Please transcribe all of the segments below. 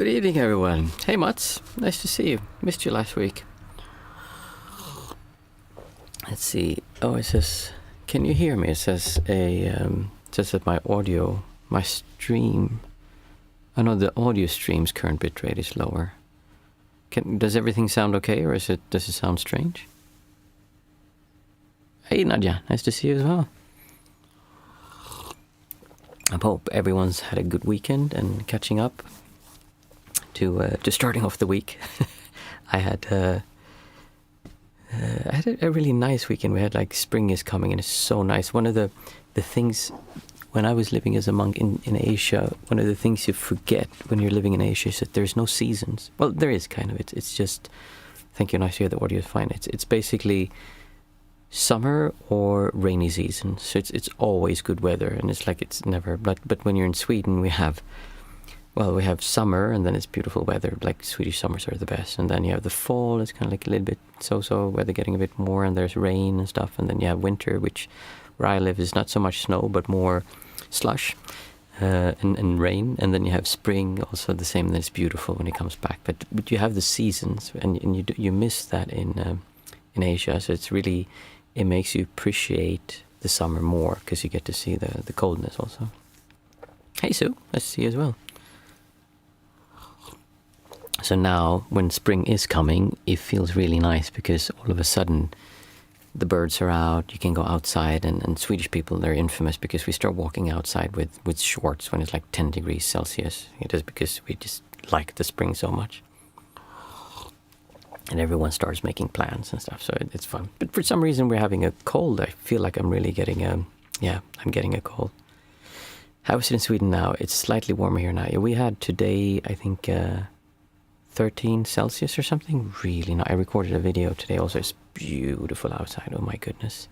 Good evening, everyone. Hey, Mats. Nice to see you. Missed you last week. Let's see. Oh, it says, can you hear me? It says says that my stream. I know the audio stream's current bitrate is lower. Does everything sound okay, or does it sound strange? Hey, Nadia. Nice to see you as well. I hope everyone's had a good weekend and catching up to starting off the week. I had a really nice weekend. We had spring is coming and it's so nice. One of the things when I was living as a monk in Asia, one of the things you forget when you're living in Asia is that there's no seasons. Well, there is kind of. It's just, thank you, nice to hear the audio is fine. It's basically summer or rainy season. So it's always good weather, and it's never. But when you're in Sweden, we have summer, and then it's beautiful weather. Like Swedish summers are the best, and then you have the fall. It's kind of like a little bit so weather, getting a bit more, and there's rain and stuff, and then you have winter, which where I live is not so much snow but more slush and rain, and then you have spring, also the same. And it's beautiful when it comes back. But you have the seasons, and you miss that in Asia. So it makes you appreciate the summer more because you get to see the coldness also. Hey Sue, nice to see you as well. So now, when spring is coming, it feels really nice because all of a sudden the birds are out, you can go outside, and Swedish people, they're infamous because we start walking outside with shorts when it's like 10 degrees Celsius. It is because we just like the spring so much. And everyone starts making plans and stuff, so it's fun. But for some reason we're having a cold. I feel like I'm really getting I'm getting a cold. How is it in Sweden now? It's slightly warmer here now. Yeah, we had today, I think, 13 Celsius or something. Really nice. I recorded a video today also. It's beautiful outside. Oh my goodness.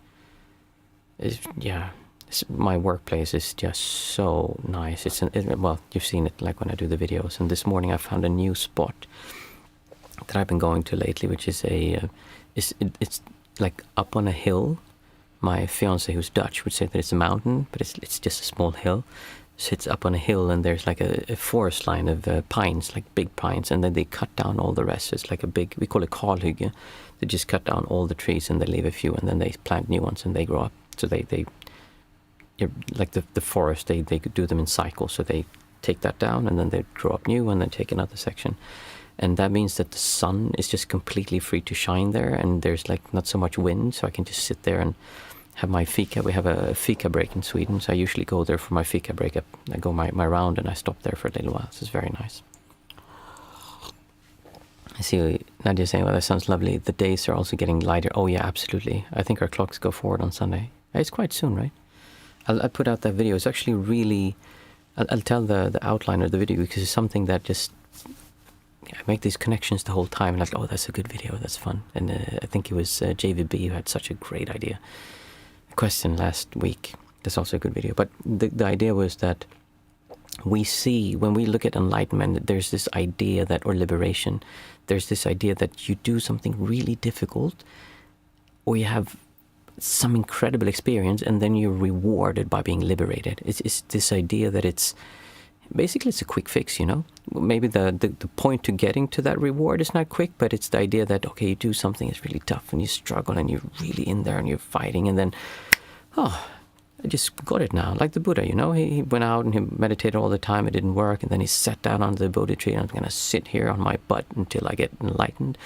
My workplace is just so nice. Well, you've seen it like when I do the videos. And this morning I found a new spot that I've been going to lately, which is it's like up on a hill. My fiance, who's Dutch, would say that it's a mountain, but it's just a small hill. Sits up on a hill, and there's like a forest line of pines, like big pines, and then they cut down all the rest. So it's like a big, we call it kalhygge. They just cut down all the trees and they leave a few, and then they plant new ones and they grow up. So they like the forest, they do them in cycles. So they take that down and then they grow up new and then take another section. And that means that the sun is just completely free to shine there, and there's not so much wind, so I can just sit there and have my fika. We have a fika break in Sweden, so I usually go there for my fika break. I go my round and I stop there for a little while, so it's very nice. I see Nadia saying, well, that sounds lovely. The days are also getting lighter. Oh yeah, absolutely. I think our clocks go forward on Sunday. It's quite soon, right? I'll put out that video. It's actually really, I'll tell the outline of the video because it's something that just, I make these connections the whole time. Like, oh, that's a good video. That's fun. And I think it was JVB who had such a great idea. Question last week. That's also a good video. But the idea was that we see, when we look at enlightenment, there's this idea that, or liberation, there's this idea that you do something really difficult, or you have some incredible experience, and then you're rewarded by being liberated. It's this idea that it's a quick fix, Maybe the point to getting to that reward is not quick, but it's the idea that, okay, you do something that's really tough and you struggle and you're really in there and you're fighting, and then, I just got it now. Like the Buddha, he went out and he meditated all the time. It didn't work. And then he sat down under the Bodhi tree, and I'm going to sit here on my butt until I get enlightened,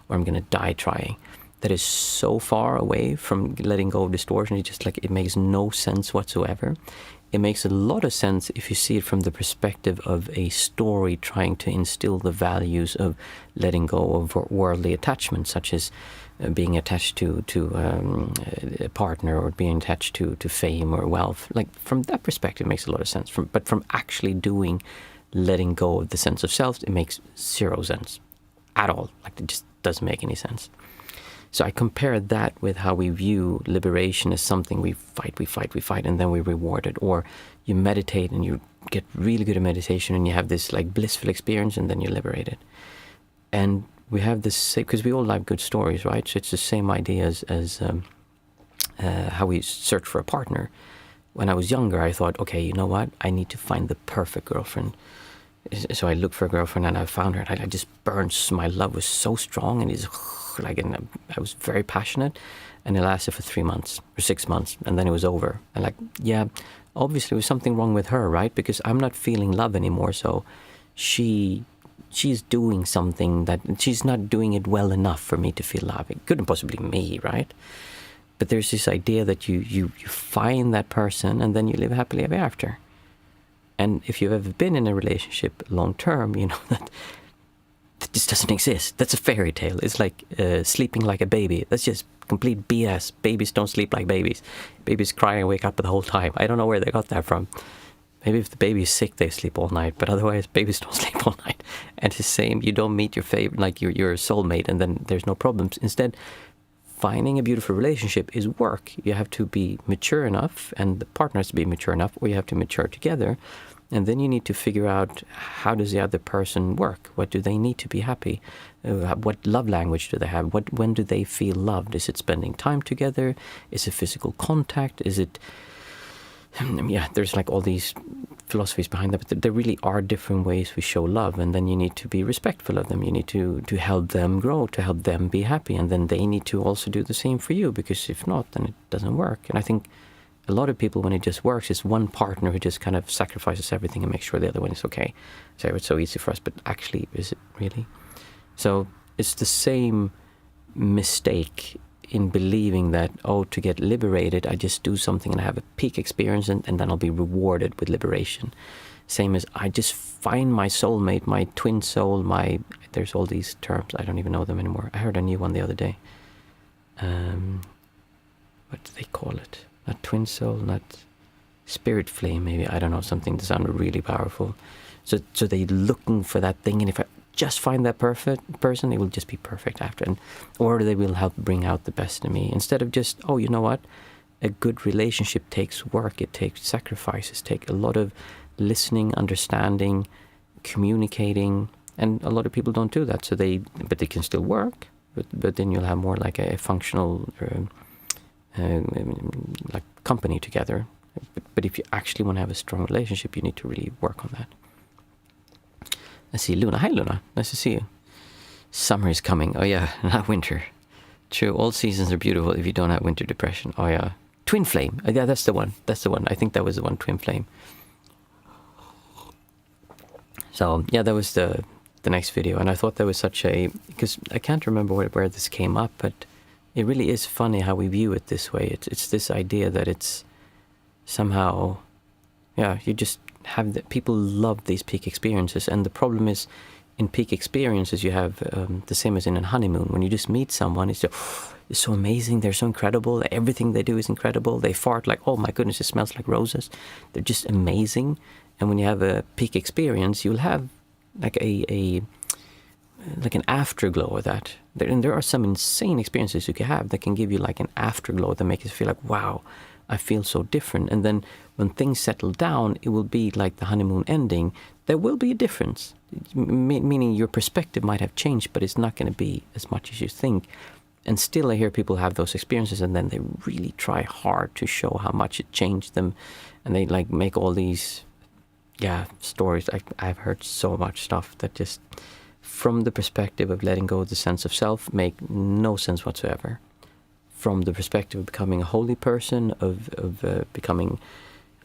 or I'm going to die trying. That is so far away from letting go of distortion. It makes no sense whatsoever. It makes a lot of sense if you see it from the perspective of a story trying to instill the values of letting go of worldly attachments, such as being attached to a partner, or being attached to fame or wealth. Like, from that perspective, it makes a lot of sense. But from actually letting go of the sense of self, it makes zero sense at all. It just doesn't make any sense. So I compare that with how we view liberation as something we fight, and then we reward it. Or you meditate and you get really good at meditation and you have this blissful experience, and then you're liberated. And we have this, because we all like good stories, right? So it's the same idea as how we search for a partner. When I was younger, I thought, okay, you know what? I need to find the perfect girlfriend. So I looked for a girlfriend and I found her, and I just burned. My love was so strong, and it's like, and I was very passionate, and it lasted for 3 months or 6 months, and then it was over. And like, yeah, obviously there was something wrong with her, right? Because I'm not feeling love anymore. So she's doing something that she's not doing it well enough for me to feel love. It couldn't possibly be me, right? But there's this idea that you find that person and then you live happily ever after. And if you've ever been in a relationship long term, you know that just doesn't exist. That's a fairy tale. It's like sleeping like a baby. That's just complete BS. Babies don't sleep like babies. Babies cry and wake up the whole time. I don't know where they got that from. Maybe if the baby is sick, they sleep all night. But otherwise, babies don't sleep all night. And it's the same. You don't meet your favorite, like your soulmate, and then there's no problems. Instead, finding a beautiful relationship is work. You have to be mature enough, and the partner has to be mature enough, or you have to mature together. And then you need to figure out, how does the other person work? What do they need to be happy? What love language do they have? When do they feel loved? Is it spending time together? Is it physical contact? Is it... Yeah, there's like all these philosophies behind that, but there really are different ways we show love, and then you need to be respectful of them. You need to help them grow, to help them be happy, and then they need to also do the same for you, because if not, then it doesn't work. And I think a lot of people, when it just works, it's one partner who just kind of sacrifices everything and makes sure the other one is okay. So it's so easy for us, but actually, is it really? So it's the same mistake in believing that, oh, to get liberated, I just do something and I have a peak experience, and then I'll be rewarded with liberation. Same as I just find my soulmate, my twin soul, there's all these terms, I don't even know them anymore. I heard a new one the other day. What do they call it? Not twin soul, not spirit flame, maybe. I don't know, something that sounded really powerful. So they're looking for that thing, and if I just find that perfect person, it will just be perfect after, or they will help bring out the best in me, instead of just, oh, you know what, a good relationship takes work, it takes sacrifices, take a lot of listening, understanding, communicating, and a lot of people don't do that. So they can still work, but then you'll have more like a functional like company together. But if you actually want to have a strong relationship, you need to really work on that. Let's see, Luna. Hi, Luna. Nice to see you. Summer is coming. Oh, yeah, not winter. True, all seasons are beautiful if you don't have winter depression. Oh, yeah. Twin flame. Yeah, that's the one. That's the one. I think that was the one, twin flame. So, yeah, that was the next video. And I thought that was such a... Because I can't remember where this came up, but it really is funny how we view it this way. It's this idea that it's somehow... Yeah, you just... people love these peak experiences, and the problem is, in peak experiences you have the same as in a honeymoon. When you just meet someone, it's so amazing, they're so incredible, everything they do is incredible, they fart like, oh my goodness, it smells like roses, they're just amazing. And when you have a peak experience, you'll have like like an afterglow of that. And there are some insane experiences you can have that can give you like an afterglow that makes you feel like, wow, I feel so different. And then when things settle down, it will be like the honeymoon ending. There will be a difference, meaning your perspective might have changed, but it's not going to be as much as you think. And still I hear people have those experiences, and then they really try hard to show how much it changed them. And they like make all these, stories. I've heard so much stuff that just, from the perspective of letting go of the sense of self, make no sense whatsoever. From the perspective of becoming a holy person, of becoming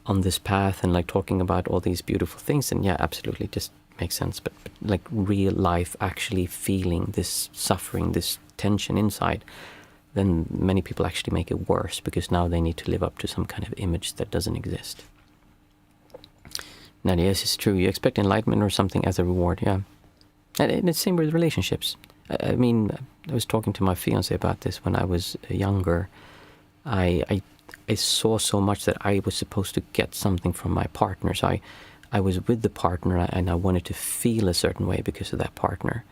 on this path and like talking about all these beautiful things, and yeah, absolutely, just makes sense. But like real life, actually feeling this suffering, this tension inside, then many people actually make it worse, because now they need to live up to some kind of image that doesn't exist. Now, yes, it's true. You expect enlightenment or something as a reward, yeah. And it's the same with relationships. I mean, I was talking to my fiancé about this when I was younger. I saw so much that I was supposed to get something from my partner. So I was with the partner, and I wanted to feel a certain way because of that partner.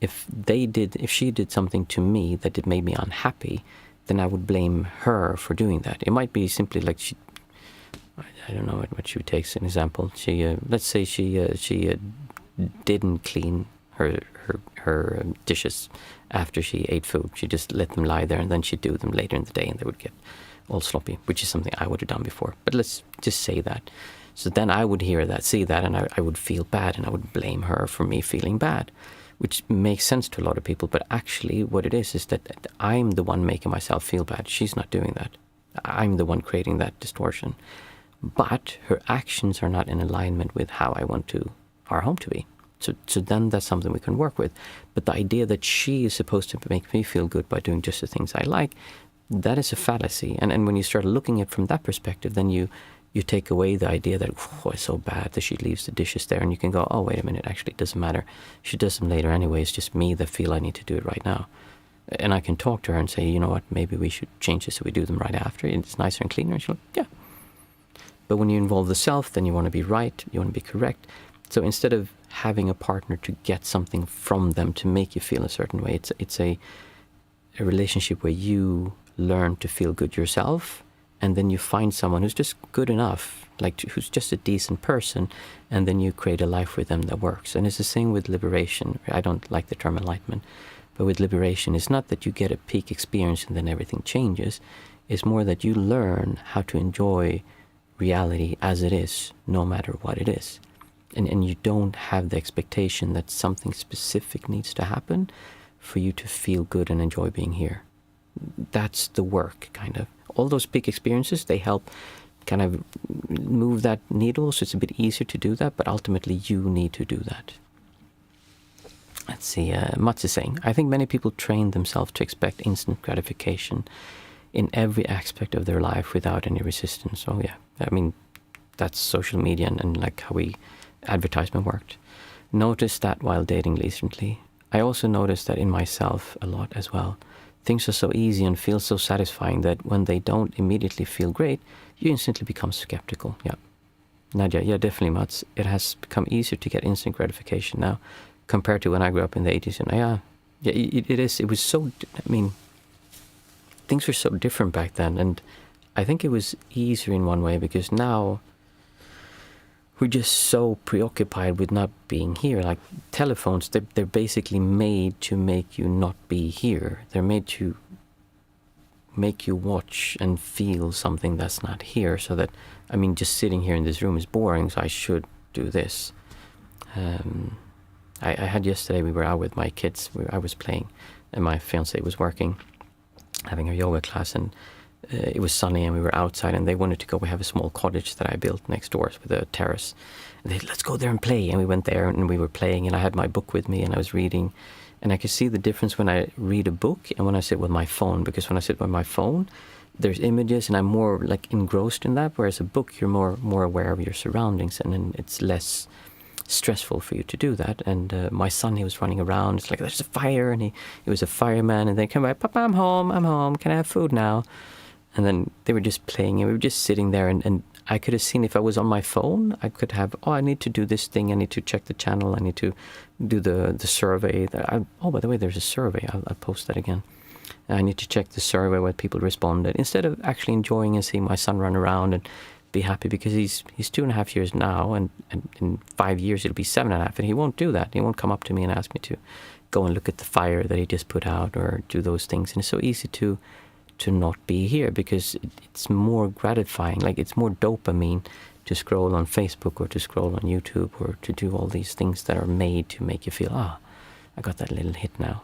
If she did something to me that it made me unhappy, then I would blame her for doing that. It might be simply like I don't know what she would take as an example. Let's say she didn't clean her dishes after she ate food. She just let them lie there, and then she'd do them later in the day, and they would get all sloppy, which is something I would have done before. But let's just say that. So then I would see that, and I would feel bad, and I would blame her for me feeling bad, which makes sense to a lot of people. But actually what it is that I'm the one making myself feel bad. She's not doing that. I'm the one creating that distortion. But her actions are not in alignment with how I want our home to be. So then that's something we can work with. But the idea that she is supposed to make me feel good by doing just the things I like, that is a fallacy. And when you start looking at it from that perspective, then you take away the idea that, oh, it's so bad that she leaves the dishes there. And you can go, oh, wait a minute, actually it doesn't matter. She does them later anyway. It's just me that feel I need to do it right now. And I can talk to her and say, you know what, maybe we should change this so we do them right after. It's nicer and cleaner. And she'll, yeah. But when you involve the self, then you want to be right, you want to be correct. So instead of having a partner to get something from them to make you feel a certain way, it's a relationship where you learn to feel good yourself, and then you find someone who's just good enough, like who's just a decent person, and then you create a life with them that works. And it's the same with liberation. I don't like the term enlightenment, but with liberation, it's not that you get a peak experience and then everything changes. It's more that you learn how to enjoy reality as it is, no matter what it is. And you don't have the expectation that something specific needs to happen for you to feel good and enjoy being here. That's the work, kind of. All those big experiences, they help kind of move that needle, so it's a bit easier to do that, but ultimately you need to do that. Let's see, Mats is saying, I think many people train themselves to expect instant gratification in every aspect of their life without any resistance. Oh yeah, I mean, that's social media and like how advertisement worked. Noticed that while dating recently. I also noticed that in myself a lot as well. Things are so easy and feel so satisfying that when they don't immediately feel great, you instantly become skeptical. Yeah. Nadia, yeah, definitely, Mats. It has become easier to get instant gratification now compared to when I grew up in the 80s. And it is. It was so, I mean, things were so different back then. And I think it was easier in one way because now we're just so preoccupied with not being here. Like telephones, they're basically made to make you not be here. They're made to make you watch and feel something that's not here. So that, I mean, just sitting here in this room is boring, so I should do this. I had yesterday, we were out with my kids. I was playing, and my fiancée was working, having her yoga class, and it was sunny and we were outside and they wanted to go. We have a small cottage that I built next door with a terrace. And they said, let's go there and play. And we went there and we were playing, and I had my book with me and I was reading. And I could see the difference when I read a book and when I sit with my phone. Because when I sit with my phone, there's images and I'm more like engrossed in that. Whereas a book, you're more aware of your surroundings, and then it's less stressful for you to do that. And my son, he was running around. It's like, there's a fire, and he was a fireman. And they came by, Papa, I'm home. Can I have food now? And then they were just playing, and we were just sitting there, and I could have seen if I was on my phone, I could have, I need to do this thing, I need to check the channel, I need to do the survey. By the way, there's a survey, I'll post that again. I need to check the survey where people responded, instead of actually enjoying and seeing my son run around and be happy, because he's 2.5 years now, and in 5 years it'll be 7.5, and he won't do that. He won't come up to me and ask me to go and look at the fire that he just put out or do those things. And it's so easy to not be here, because it's more gratifying, like it's more dopamine to scroll on Facebook or to scroll on YouTube or to do all these things that are made to make you feel, I got that little hit now.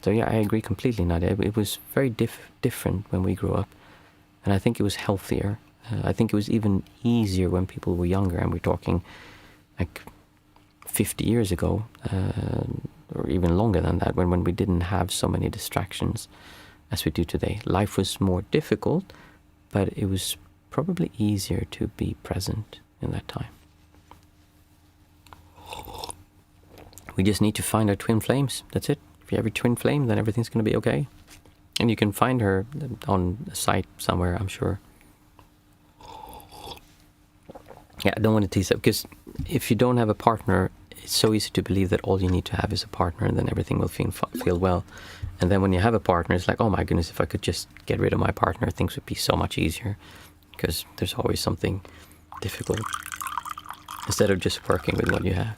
So yeah, I agree completely, Nadia. It was very different when we grew up, and I think it was healthier. I think it was even easier when people were younger, and we're talking like 50 years ago, or even longer than that, when we didn't have so many distractions as we do today. Life was more difficult, but it was probably easier to be present in that time. We just need to find our twin flames. That's it. If you have your twin flame, then everything's going to be okay. And you can find her on a site somewhere, I'm sure. Yeah, I don't want to tease up, because if you don't have a partner, it's so easy to believe that all you need to have is a partner, and then everything will feel well. And then when you have a partner, it's like, oh my goodness, if I could just get rid of my partner, things would be so much easier, because there's always something difficult, instead of just working with what you have.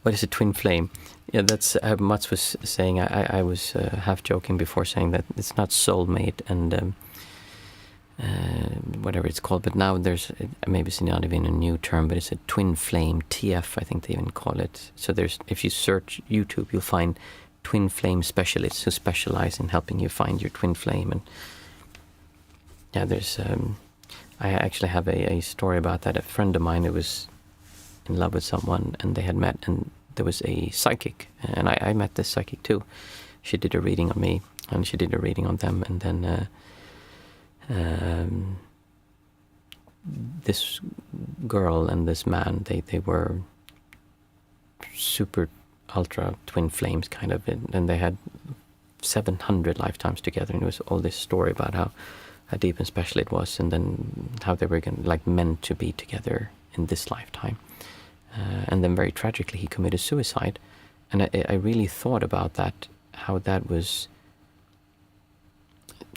What is a twin flame? Yeah, that's Mats was saying. I was half joking before saying that it's not soulmate, and whatever it's called, but now there's, maybe it's not even a new term, but it's a twin flame, TF, I think they even call it. So there's, if you search YouTube, you'll find twin flame specialists who specialize in helping you find your twin flame. And yeah, there's, I actually have a story about that. A friend of mine who was in love with someone, and they had met, and there was a psychic, and I met this psychic too. She did a reading on me, and she did a reading on them, and then this girl and this man, they were super ultra twin flames kind of, and they had 700 lifetimes together, and it was all this story about how deep and special it was, and then how they were meant to be together in this lifetime. And then very tragically he committed suicide, and I really thought about that, how that was,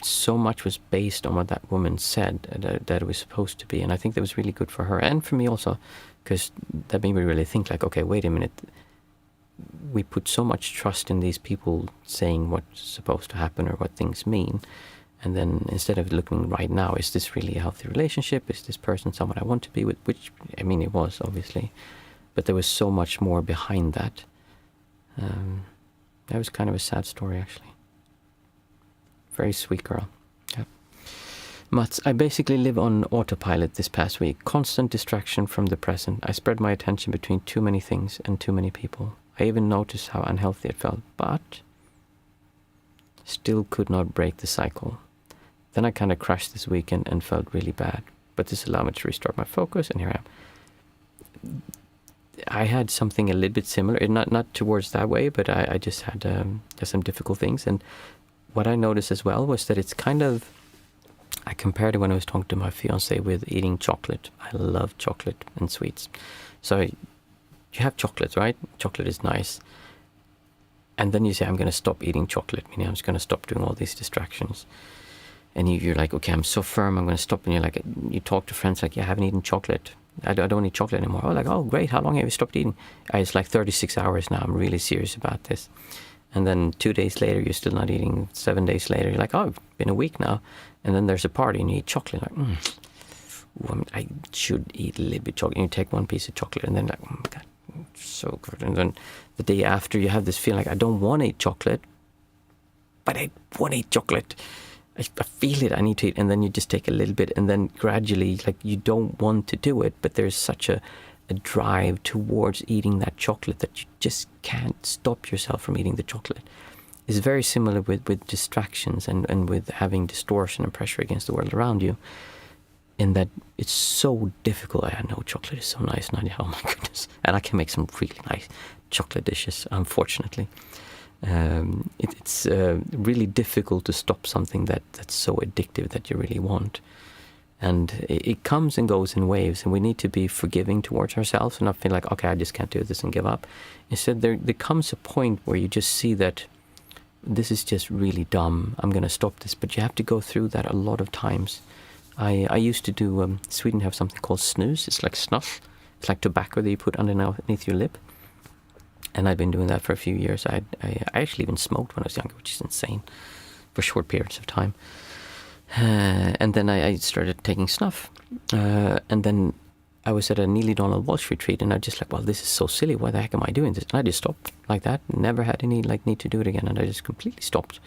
so much was based on what that woman said that it was supposed to be. And I think that was really good for her and for me also, because that made me really think like, okay, wait a minute, we put so much trust in these people saying what's supposed to happen or what things mean, and then instead of looking right now, is this really a healthy relationship, is this person someone I want to be with, which I mean it was obviously, but there was so much more behind that. That was kind of a sad story actually. Very sweet girl. Yeah. Mats, I basically live on autopilot this past week. Constant distraction from the present. I spread my attention between too many things and too many people. I even noticed how unhealthy it felt, but still could not break the cycle. Then I kind of crashed this weekend and felt really bad. But this allowed me to restart my focus, and here I am. I had something a little bit similar, not towards that way, but I just had some difficult things. And what I noticed as well was that it's kind of, I compared it when I was talking to my fiance with eating chocolate. I love chocolate and sweets. So you have chocolate, right? Chocolate is nice. And then you say, I'm going to stop eating chocolate, meaning I'm just going to stop doing all these distractions. And you're like, okay, I'm so firm, I'm going to stop. And you're like, you talk to friends like, yeah, I haven't eaten chocolate. I don't eat chocolate anymore. Oh, like, oh, great. How long have you stopped eating? It's like 36 hours now. I'm really serious about this. And then 2 days later, you're still not eating. 7 days later, you're like, oh, it's been a week now. And then there's a party and you eat chocolate. Like, I should eat a little bit of chocolate. And you take one piece of chocolate and then like, oh my God, so good. And then the day after, you have this feeling like, I don't want to eat chocolate, but I want to eat chocolate. I feel it, I need to eat. And then you just take a little bit, and then gradually, like, you don't want to do it, but there's such a drive towards eating that chocolate that you just can't stop yourself from eating the chocolate. It's very similar with distractions and with having distortion and pressure against the world around you, in that it's so difficult. I know chocolate is so nice, Nadia, oh my goodness. And I can make some really nice chocolate dishes, unfortunately. It's really difficult to stop something that's so addictive that you really want. And it comes and goes in waves, and we need to be forgiving towards ourselves and not feel like, okay, I just can't do this and give up. Instead, there comes a point where you just see that this is just really dumb. I'm going to stop this. But you have to go through that a lot of times. I used to do, Sweden have something called snus. It's like snuff. It's like tobacco that you put underneath your lip. And I've been doing that for a few years. I actually even smoked when I was younger, which is insane, for short periods of time. And then I started taking snuff. And then I was at a Neely Donald Walsh retreat, and I just like, well, this is so silly. Why the heck am I doing this? And I just stopped like that. Never had any need to do it again. And I just completely stopped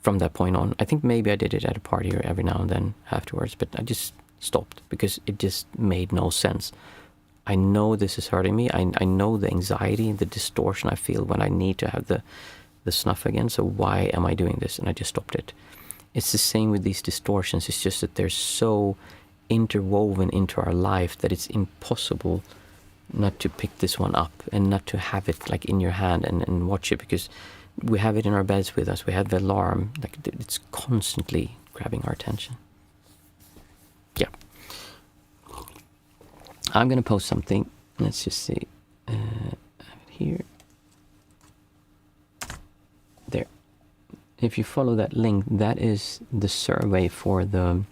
from that point on. I think maybe I did it at a party or every now and then afterwards, but I just stopped because it just made no sense. I know this is hurting me. I know the anxiety and the distortion I feel when I need to have the snuff again. So why am I doing this? And I just stopped it. It's the same with these distortions. It's just that they're so interwoven into our life that it's impossible not to pick this one up and not to have it like in your hand and watch it, because we have it in our beds with us. We have the alarm. Like, it's constantly grabbing our attention. Yeah. I'm going to post something. Let's just see. I have it here. There. If you follow that link, that is the survey for the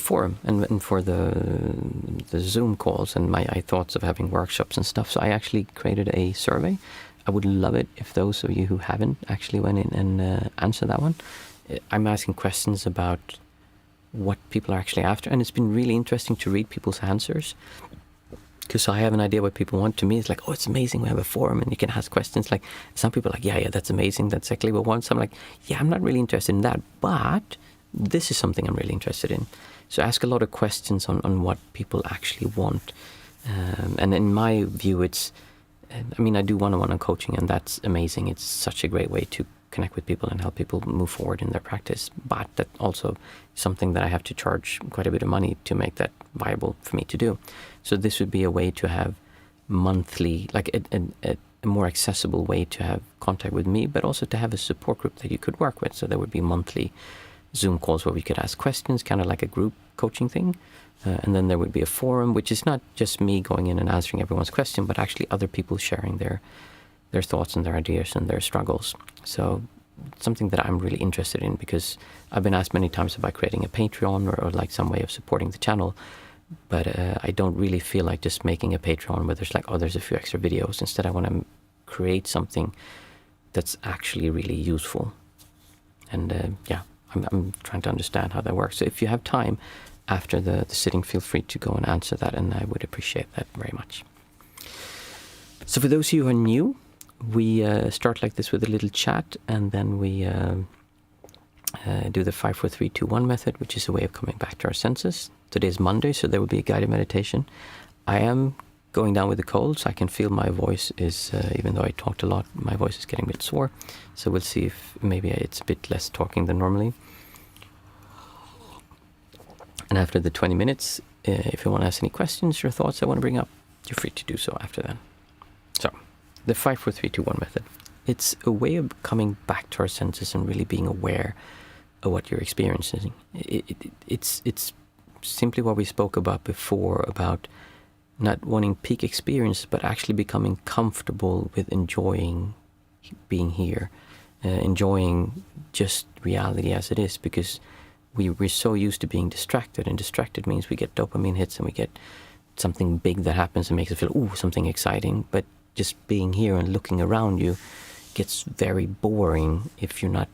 forum and for the Zoom calls and my thoughts of having workshops and stuff. So I actually created a survey. I would love it if those of you who haven't actually went in and answered that one. I'm asking questions about what people are actually after, and it's been really interesting to read people's answers, because I have an idea what people want. To me, it's like, oh, it's amazing, we have a forum and you can ask questions. Like, some people are like, yeah, that's amazing, that's exactly what I want. So I'm like, yeah, I'm not really interested in that, but this is something I'm really interested in. So ask a lot of questions on what people actually want. And in my view, it's, I mean, I do one-on-one coaching, and that's amazing. It's such a great way to connect with people and help people move forward in their practice. But that also something that I have to charge quite a bit of money to make that viable for me to do. So this would be a way to have monthly, like a more accessible way to have contact with me, but also to have a support group that you could work with. So there would be monthly Zoom calls where we could ask questions, kind of like a group coaching thing. And then there would be a forum, which is not just me going in and answering everyone's question, but actually other people sharing their thoughts and their ideas and their struggles. So something that I'm really interested in, because I've been asked many times about creating a Patreon or like some way of supporting the channel, but I don't really feel like just making a Patreon where there's like, oh, there's a few extra videos. Instead, I want to create something that's actually really useful. And yeah, I'm trying to understand how that works. So if you have time after the sitting, feel free to go and answer that, and I would appreciate that very much. So for those of you who are new, we start like this with a little chat, and then we do the 5, 4, 3, 2, 1 method, which is a way of coming back to our senses. Today is Monday, so there will be a guided meditation. I am going down with a cold, so I can feel my voice is, even though I talked a lot, my voice is getting a bit sore. So we'll see if maybe it's a bit less talking than normally. And after the 20 minutes, if you want to ask any questions or thoughts I want to bring up, you're free to do so after that. So, the 5, 4, 3, 2, 1 method. It's a way of coming back to our senses and really being aware of what you're experiencing. It's simply what we spoke about before, about not wanting peak experience, but actually becoming comfortable with enjoying being here, enjoying just reality as it is, because we're so used to being distracted, and distracted means we get dopamine hits and we get something big that happens and makes us feel, ooh, something exciting. But just being here and looking around you gets very boring if you're not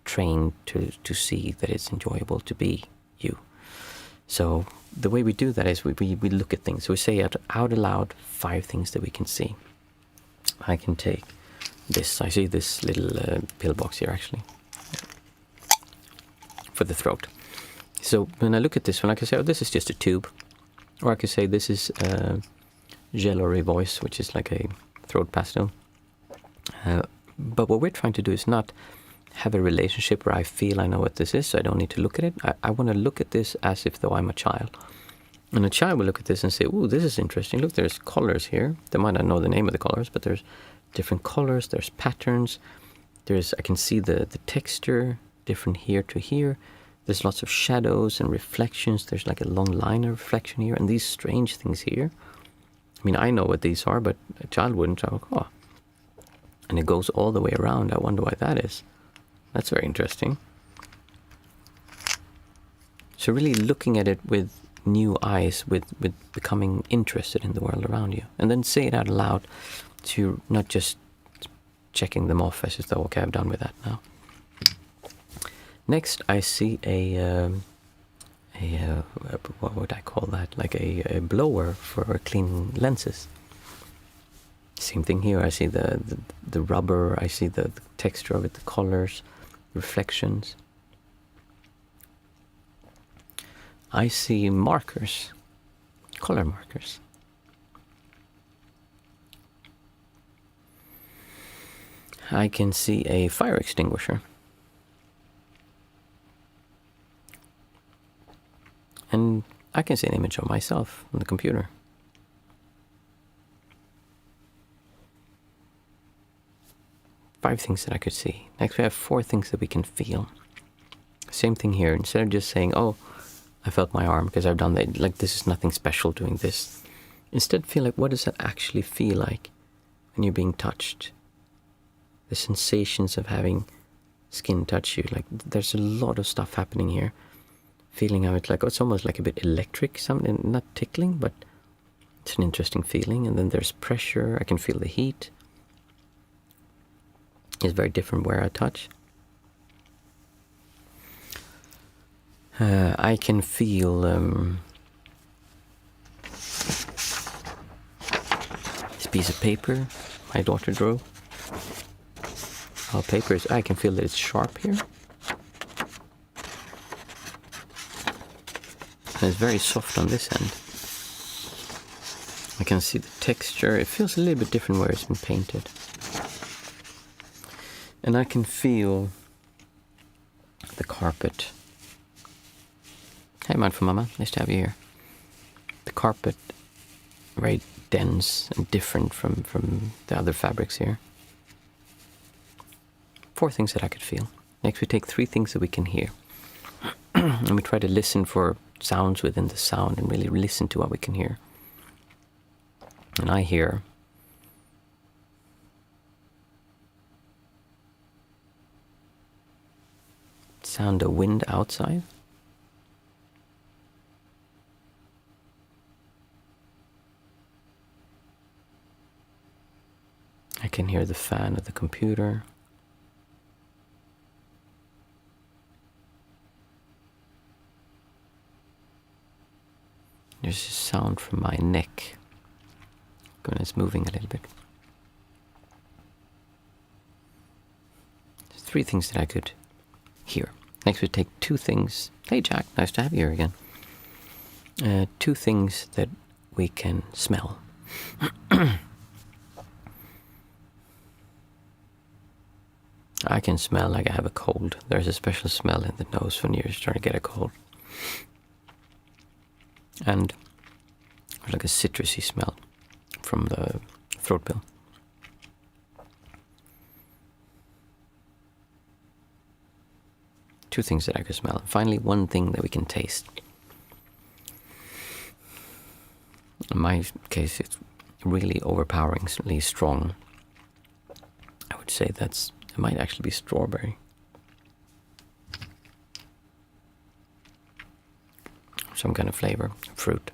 trained to see that it's enjoyable to be you. So the way we do that is we look at things. So we say out aloud 5 things that we can see. I can take this. I see this little pill box here, actually, for the throat. So when I look at this one, I can say, oh, this is just a tube. Or I could say this is Gel or Voice, which is like a throat pastille. But what we're trying to do is not have a relationship where I feel I know what this is, so I don't need to look at it. I want to look at this as if though I'm a child. And a child will look at this and say, ooh, this is interesting. Look, there's colors here. They might not know the name of the colors, but there's different colors, there's patterns. I can see the texture, different here to here. There's lots of shadows and reflections. There's like a long line of reflection here, and these strange things here. I mean, I know what these are, but a child wouldn't. I'm like, oh. And it goes all the way around. I wonder why that is. That's very interesting. So really looking at it with new eyes, with becoming interested in the world around you. And then say it out loud, to not just checking them off as though, okay, I've done with that now. Next, I see a what would I call that? Like a blower for cleaning lenses. Same thing here. I see the rubber. I see the texture of it, the colors, reflections. I see markers, color markers. I can see a fire extinguisher. And I can see an image of myself on the computer. Five things that I could see. Next we have 4 things that we can feel. Same thing here. Instead of just saying, oh, I felt my arm because I've done that, like this is nothing special doing this. Instead feel like, what does that actually feel like when you're being touched? The sensations of having skin touch you. Like there's a lot of stuff happening here. Feeling how it's like, oh, it's almost like a bit electric, something, not tickling, but it's an interesting feeling. And then there's pressure. I can feel the heat. It's very different where I touch. I can feel this piece of paper my daughter drew. I can feel that it's sharp here. And it's very soft on this end. I can see the texture. It feels a little bit different where it's been painted. And I can feel the carpet. Hey, Mindful Mama, nice to have you here. The carpet, very dense and different from the other fabrics here. 4 things that I could feel. Next we take 3 things that we can hear. And we try to listen for sounds within the sound and really listen to what we can hear. And I hear sound of wind outside. I can hear the fan of the computer. There's a sound from my neck. It's moving a little bit. There's 3 things that I could hear. Next we take 2 things. Hey Jack, nice to have you here again. 2 things that we can smell. I can smell like I have a cold. There's a special smell in the nose when you're starting to get a cold. And there's like a citrusy smell from the throat pill. Two things that I can smell. And finally, one thing that we can taste. In my case, it's really overpoweringly strong. I would say it might actually be strawberry. Some kind of flavor, fruit.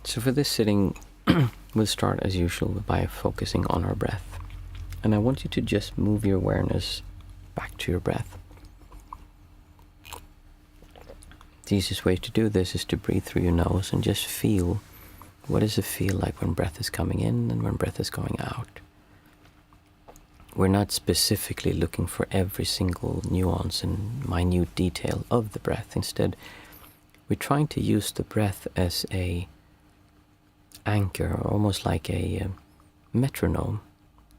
So for this sitting, we'll start as usual by focusing on our breath. And I want you to just move your awareness back to your breath. The easiest way to do this is to breathe through your nose and just feel, what does it feel like when breath is coming in and when breath is going out? We're not specifically looking for every single nuance and minute detail of the breath. Instead, we're trying to use the breath as a anchor, almost like a metronome.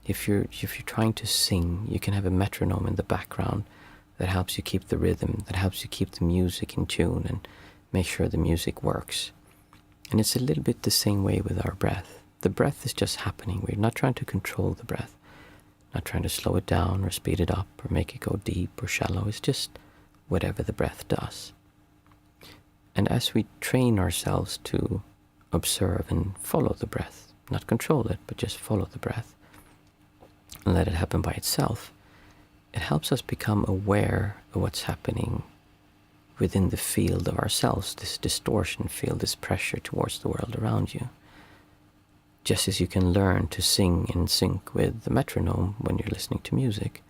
If you're trying to sing, you can have a metronome in the background that helps you keep the rhythm, that helps you keep the music in tune and make sure the music works. And it's a little bit the same way with our breath. The breath is just happening. We're not trying to control the breath, not trying to slow it down or speed it up or make it go deep or shallow. It's just whatever the breath does. And as we train ourselves to observe and follow the breath, not control it, but just follow the breath and let it happen by itself, it helps us become aware of what's happening within the field of ourselves, this distortion field, this pressure towards the world around you. Just as you can learn to sing in sync with the metronome when you're listening to music.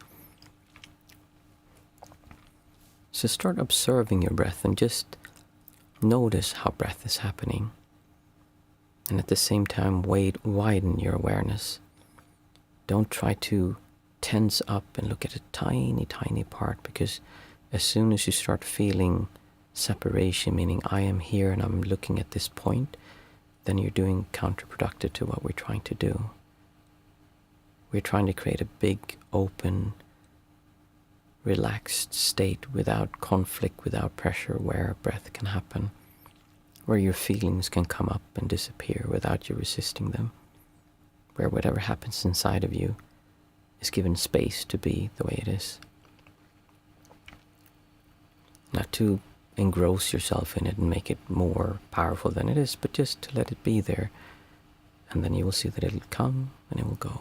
So start observing your breath and just notice how breath is happening. And at the same time, widen your awareness. Don't try to tense up and look at a tiny, tiny part, because as soon as you start feeling separation, meaning I am here and I'm looking at this point, then you're doing counterproductive to what we're trying to do. We're trying to create a big, open, relaxed state without conflict, without pressure, where breath can happen, where your feelings can come up and disappear without you resisting them, where whatever happens inside of you is given space to be the way it is. Not to engross yourself in it and make it more powerful than it is, but just to let it be there, and then you will see that it'll come and it will go.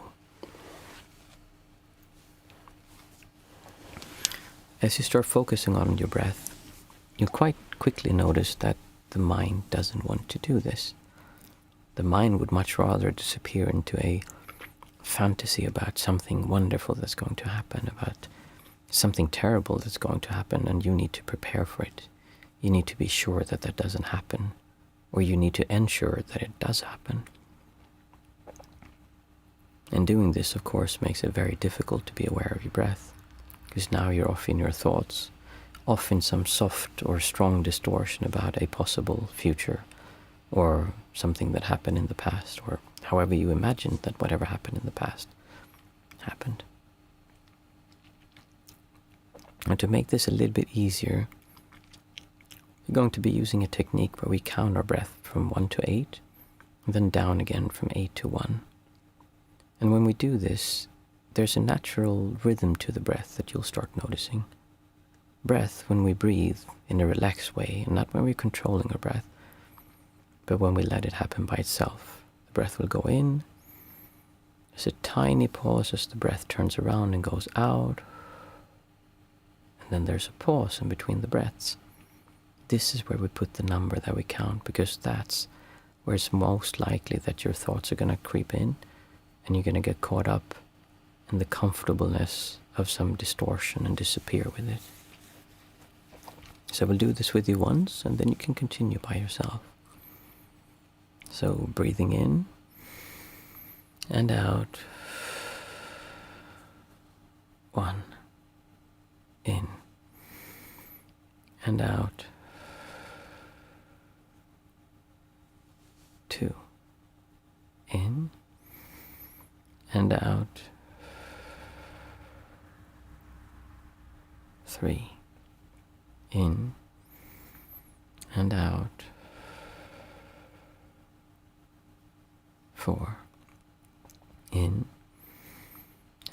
As you start focusing on your breath, you'll quite quickly notice that the mind doesn't want to do this. The mind would much rather disappear into a fantasy about something wonderful that's going to happen, about something terrible that's going to happen, and you need to prepare for it. You need to be sure that that doesn't happen, or you need to ensure that it does happen. And doing this, of course, makes it very difficult to be aware of your breath, because now you're off in your thoughts, off in some soft or strong distortion about a possible future, or something that happened in the past, or however you imagined that whatever happened in the past happened. And to make this a little bit easier, we're going to be using a technique where we count our breath from 1 to 8, and then down again from 8 to 1. And when we do this, there's a natural rhythm to the breath that you'll start noticing. Breath, when we breathe in a relaxed way, and not when we're controlling our breath, but when we let it happen by itself. The breath will go in. There's a tiny pause as the breath turns around and goes out. And then there's a pause in between the breaths. This is where we put the number that we count, because that's where it's most likely that your thoughts are going to creep in, and you're going to get caught up in the comfortableness of some distortion and disappear with it. So we'll do this with you once, and then you can continue by yourself. So breathing in and out. 1. In and out. 2. In and out. 3. In and out. 4. In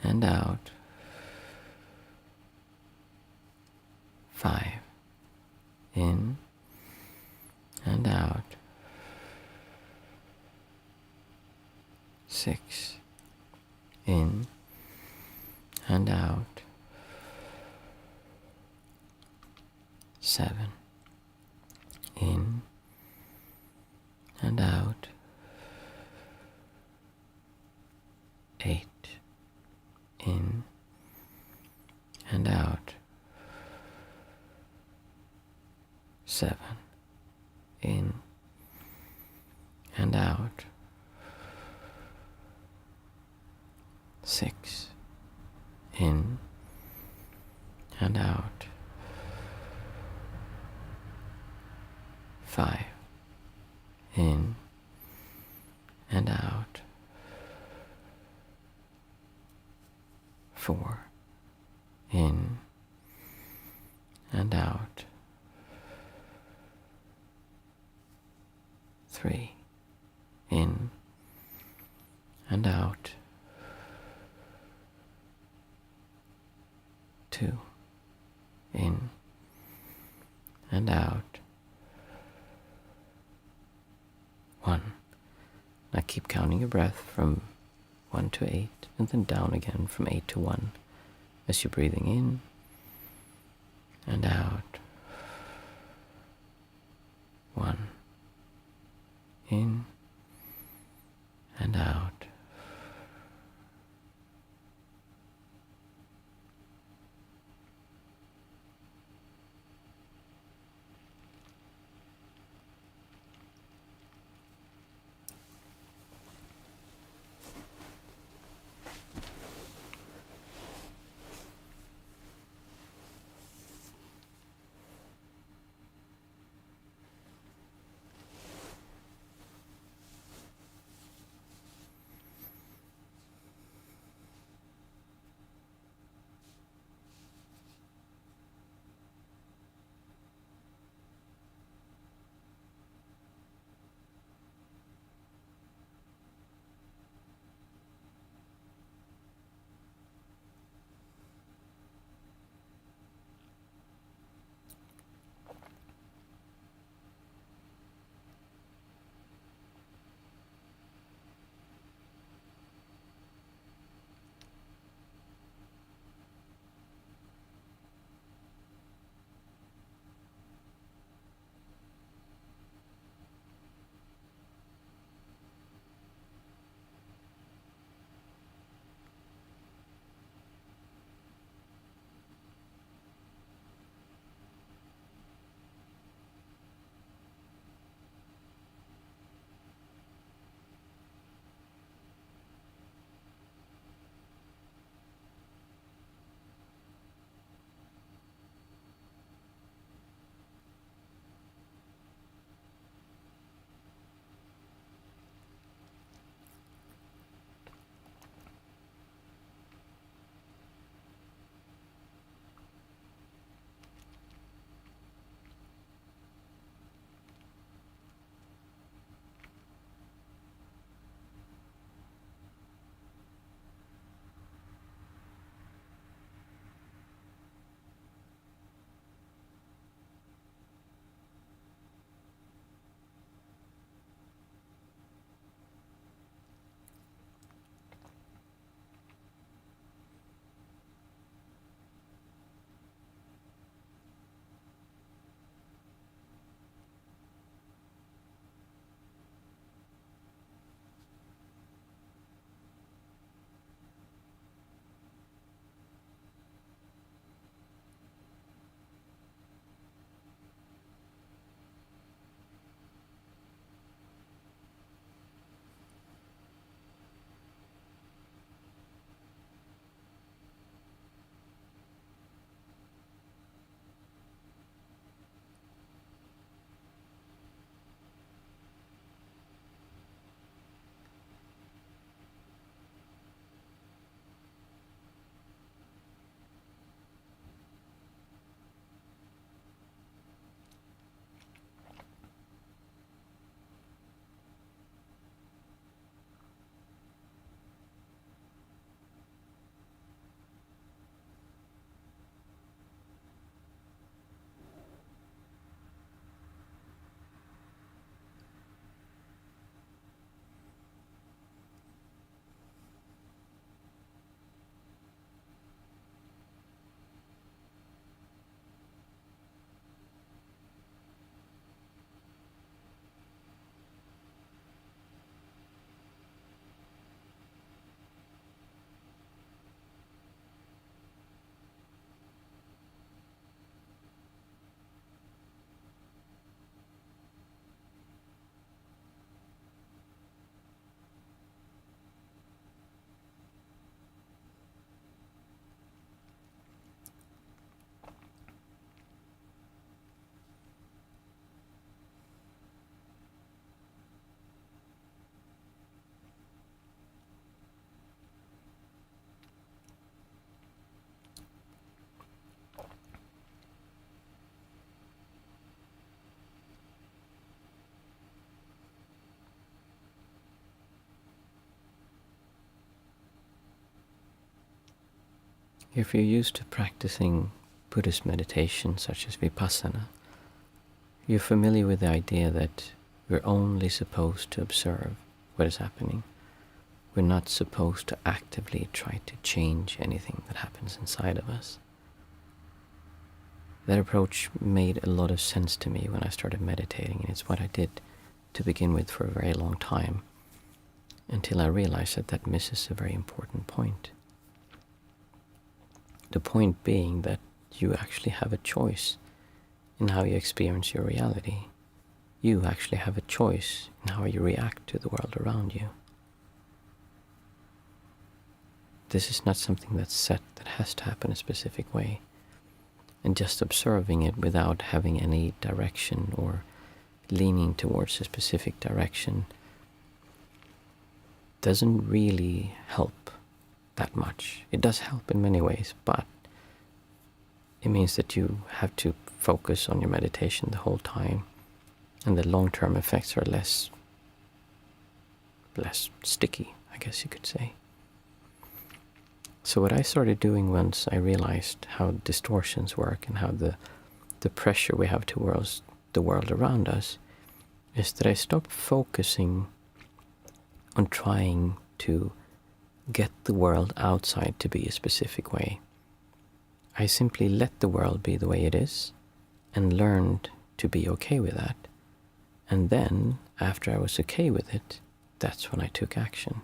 and out. 5. In and out. 6. In and out. 7. In and out. 8. In and out. 7. In and out. 6. In and out. 5. In and out. 4. In and out. 3. In and out. 2. In and out. 1. Now keep counting your breath from 1 to 8, and then down again from 8 to 1 as you're breathing in and out. 1. In and out. If you're used to practicing Buddhist meditation such as Vipassana, you're familiar with the idea that we're only supposed to observe what is happening. We're not supposed to actively try to change anything that happens inside of us. That approach made a lot of sense to me when I started meditating, and it's what I did to begin with for a very long time, until I realized that that misses a very important point. The point being that you actually have a choice in how you experience your reality. You actually have a choice in how you react to the world around you. This is not something that's set, that has to happen a specific way. And just observing it without having any direction or leaning towards a specific direction doesn't really help that much. It does help in many ways, but it means that you have to focus on your meditation the whole time, and the long-term effects are less sticky, I guess you could say. So what I started doing once I realized how distortions work and how the pressure we have towards the world around us is that I stopped focusing on trying to get the world outside to be a specific way. I simply let the world be the way it is and learned to be okay with that. And then, after I was okay with it, that's when I took action.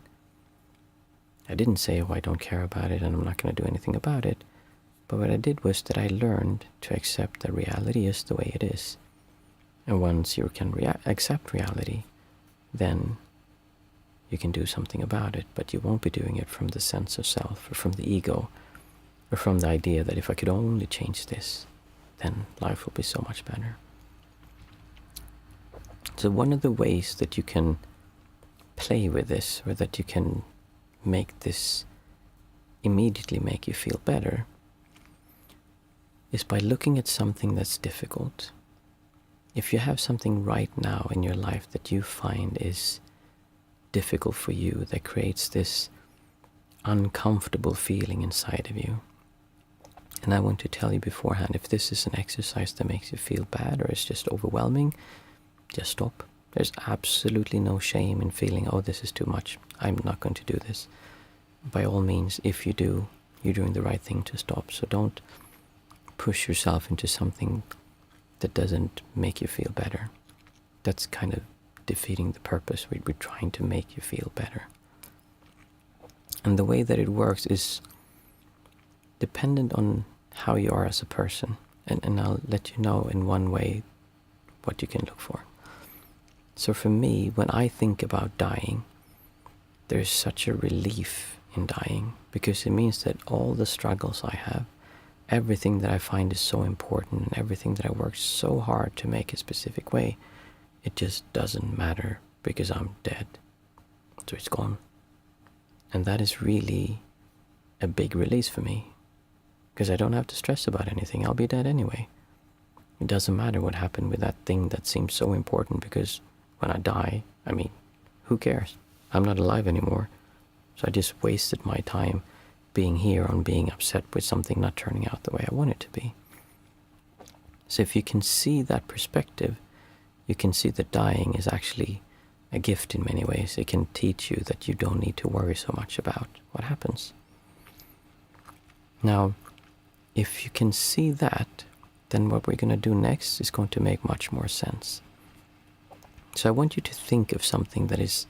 I didn't say, oh, I don't care about it and I'm not going to do anything about it. But what I did was that I learned to accept that reality is the way it is. And once you can accept reality, then you can do something about it. But you won't be doing it from the sense of self or from the ego or from the idea that if I could only change this, then life will be so much better. So one of the ways that you can play with this, or that you can make this immediately make you feel better, is by looking at something that's difficult. If you have something right now in your life that you find is difficult for you, that creates this uncomfortable feeling inside of you, and I want to tell you beforehand, if this is an exercise that makes you feel bad or is just overwhelming, just stop. There's absolutely no shame in feeling, oh, this is too much, I'm not going to do this. By all means, if you do, you're doing the right thing to stop. So don't push yourself into something that doesn't make you feel better. That's kind of defeating the purpose. We're trying to make you feel better. And the way that it works is dependent on how you are as a person. And I'll let you know in one way what you can look for. So for me, when I think about dying, there's such a relief in dying, because it means that all the struggles I have, everything that I find is so important, and everything that I work so hard to make a specific way, it just doesn't matter because I'm dead. So it's gone. And that is really a big release for me, because I don't have to stress about anything. I'll be dead anyway. It doesn't matter what happened with that thing that seems so important, because when I die, I mean, who cares? I'm not alive anymore. So I just wasted my time being here on being upset with something not turning out the way I want it to be. So if you can see that perspective, you can see that dying is actually a gift in many ways. It can teach you that you don't need to worry so much about what happens. Now, if you can see that, then what we're going to do next is going to make much more sense. So I want you to think of something that is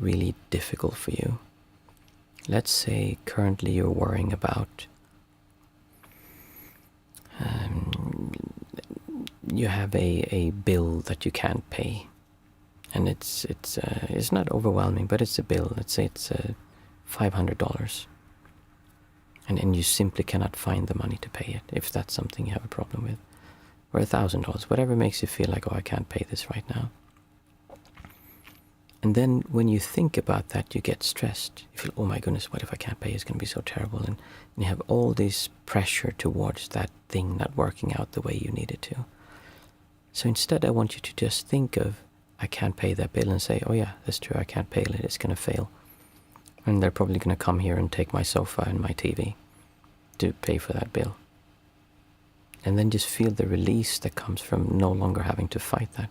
really difficult for you. Let's say currently you're worrying about you have a bill that you can't pay, and it's not overwhelming, but it's a bill. Let's say it's $500, and you simply cannot find the money to pay it, if that's something you have a problem with, or $1,000, whatever makes you feel like, oh, I can't pay this right now. And then when you think about that, you get stressed. You feel, oh my goodness, what if I can't pay? It's going to be so terrible. And you have all this pressure towards that thing not working out the way you need it to. So instead, I want you to just think of, I can't pay that bill, and say, oh yeah, that's true, I can't pay it, it's going to fail. And they're probably going to come here and take my sofa and my TV. to pay for that bill. And then just feel the release that comes from no longer having to fight that.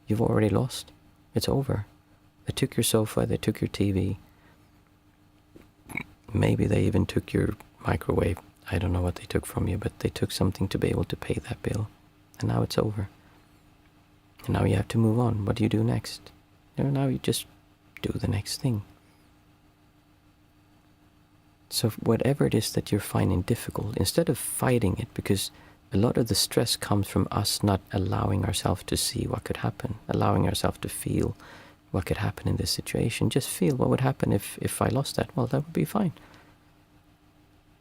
You've already lost. It's over. They took your sofa, they took your TV. Maybe they even took your microwave. I don't know what they took from you, but they took something to be able to pay that bill. And now it's over. And now you have to move on. What do you do next? Now you just do the next thing. So whatever it is that you're finding difficult, instead of fighting it, because a lot of the stress comes from us not allowing ourselves to see what could happen, allowing ourselves to feel what could happen in this situation. Just feel what would happen if I lost that. Well, that would be fine.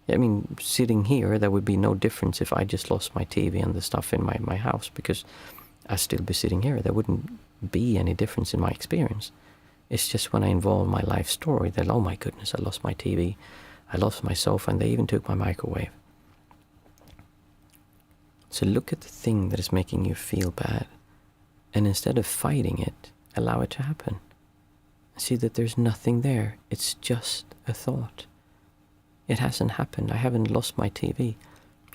I mean, sitting here, there would be no difference if I just lost my TV and the stuff in my house, because I'd still be sitting here. There wouldn't be any difference in my experience. It's just when I involve my life story that, oh my goodness, I lost my TV, I lost my sofa, and they even took my microwave. So look at the thing that is making you feel bad, and instead of fighting it, allow it to happen. See that there's nothing there. It's just a thought. It hasn't happened. I haven't lost my TV.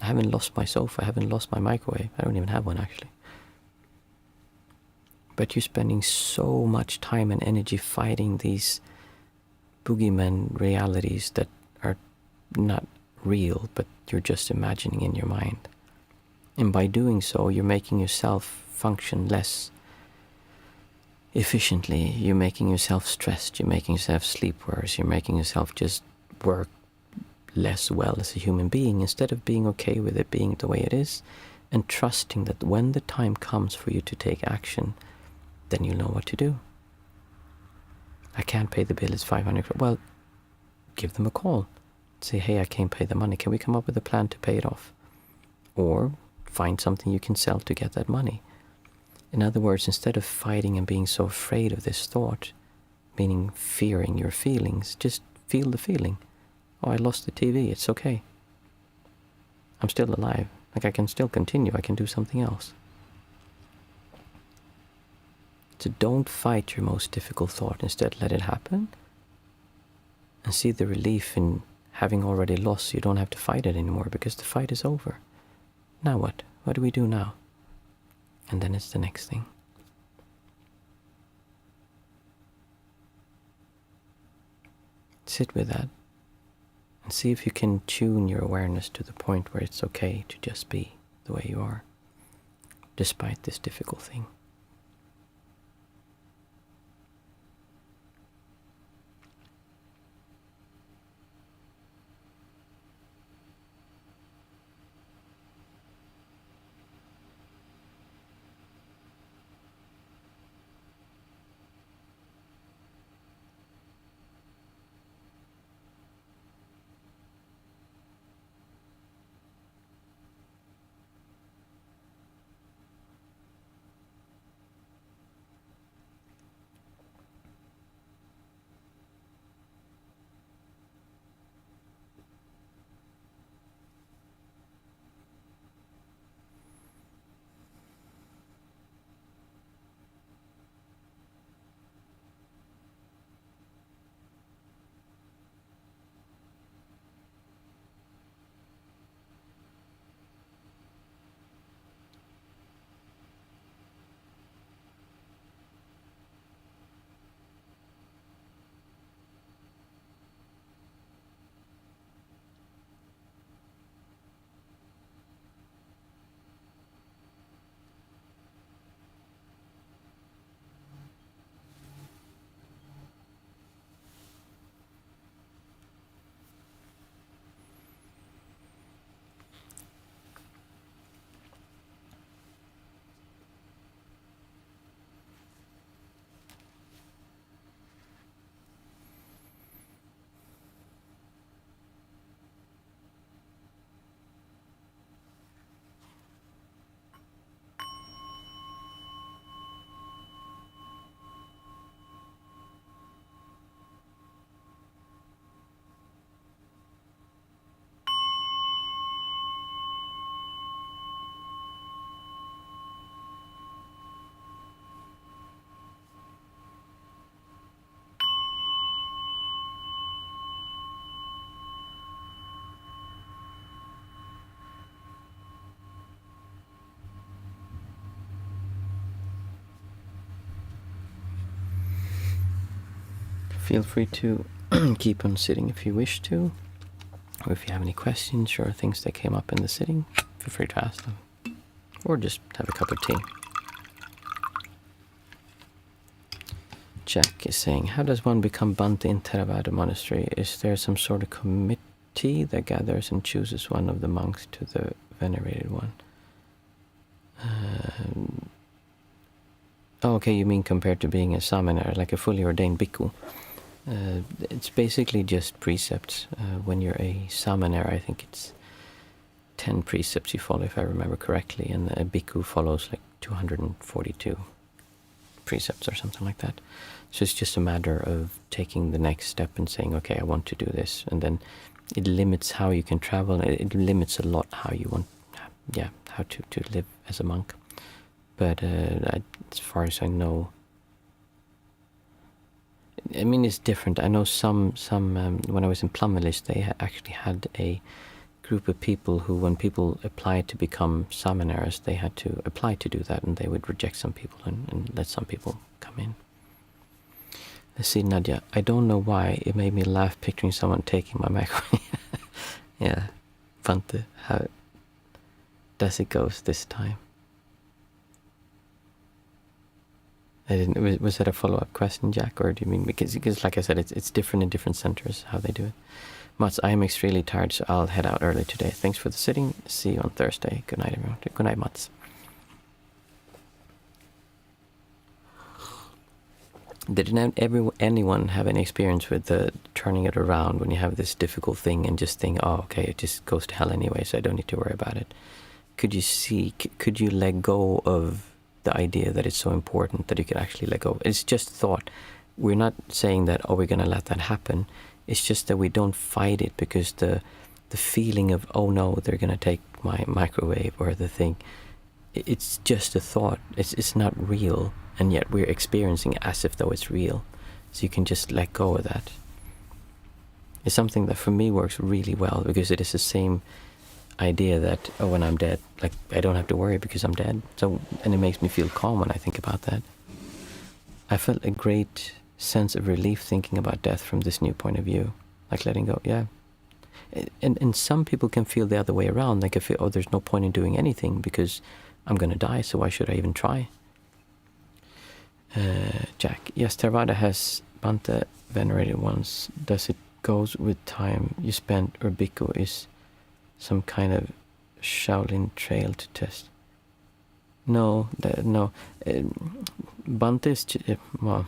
I haven't lost my sofa. I haven't lost my microwave. I don't even have one, actually. But you're spending so much time and energy fighting these boogeyman realities that are not real, but you're just imagining in your mind. And by doing so, you're making yourself function less efficiently. You're making yourself stressed. You're making yourself sleep worse. You're making yourself just work less well as a human being, instead of being okay with it being the way it is and trusting that when the time comes for you to take action, then you'll know what to do. I can't pay the bill, it's 500. Well, give them a call. Say, hey, I can't pay the money. Can we come up with a plan to pay it off? Or find something you can sell to get that money. In other words, instead of fighting and being so afraid of this thought, meaning fearing your feelings, just feel the feeling. Oh, I lost the TV, it's okay. I'm still alive. Like, I can still continue, I can do something else. So don't fight your most difficult thought. Instead, let it happen. And see the relief in having already lost, so you don't have to fight it anymore, because the fight is over. Now what? What do we do now? And then it's the next thing. Sit with that. And see if you can tune your awareness to the point where it's okay to just be the way you are, despite this difficult thing. Feel free to keep on sitting if you wish to, or if you have any questions or things that came up in the sitting, feel free to ask them, or just have a cup of tea. Jack is saying, how does one become Bhante in Theravada monastery? Is there some sort of committee that gathers and chooses one of the monks to the venerated one? Okay, you mean compared to being a samanar, like a fully ordained bhikkhu. It's basically just precepts. When you're a samanar, I think it's 10 precepts you follow, if I remember correctly, and a bhikkhu follows like 242 precepts or something like that. So it's just a matter of taking the next step and saying, okay, I want to do this. And then it limits how you can travel. It limits a lot how you want, how to live as a monk. But as far as I know, I mean, it's different. I know some when I was in Plum Village, they actually had a group of people who, when people applied to become samanars, they had to apply to do that, and they would reject some people and let some people come in. Let's see, Nadia. I don't know why it made me laugh picturing someone taking my microphone. Yeah, Bhante, how does it go this time? I didn't. Was that a follow-up question, Jack, or do you mean because like I said, it's different in different centers how they do it. Mats, I am extremely tired, so I'll head out early today. Thanks for the sitting. See you on Thursday. Good night, everyone. Good night, Mats. Did anyone have any experience with the turning it around when you have this difficult thing and just think, oh, okay, it just goes to hell anyway, so I don't need to worry about it? Could you let go of the idea that it's so important that you could actually let go? It's just thought. We're not saying that, oh, we're going to let that happen. It's just that we don't fight it, because the feeling of, oh no, they're going to take my microwave or the thing, it's just a thought. It's not real, and yet we're experiencing it as if though it's real. So you can just let go of that. It's something that for me works really well, because it is the same idea that, oh, when I'm dead, like, I don't have to worry because I'm dead. So, and it makes me feel calm when I think about that. I felt a great sense of relief thinking about death from this new point of view, like letting go. Yeah. And some people can feel the other way around. They can feel, oh, there's no point in doing anything because I'm going to die, so why should I even try? Jack, yes, Theravada has Bhante venerated ones. Does it goes with time you spent, or bhikkhu is some kind of Shaolin trail to test? No. Bhante is, well,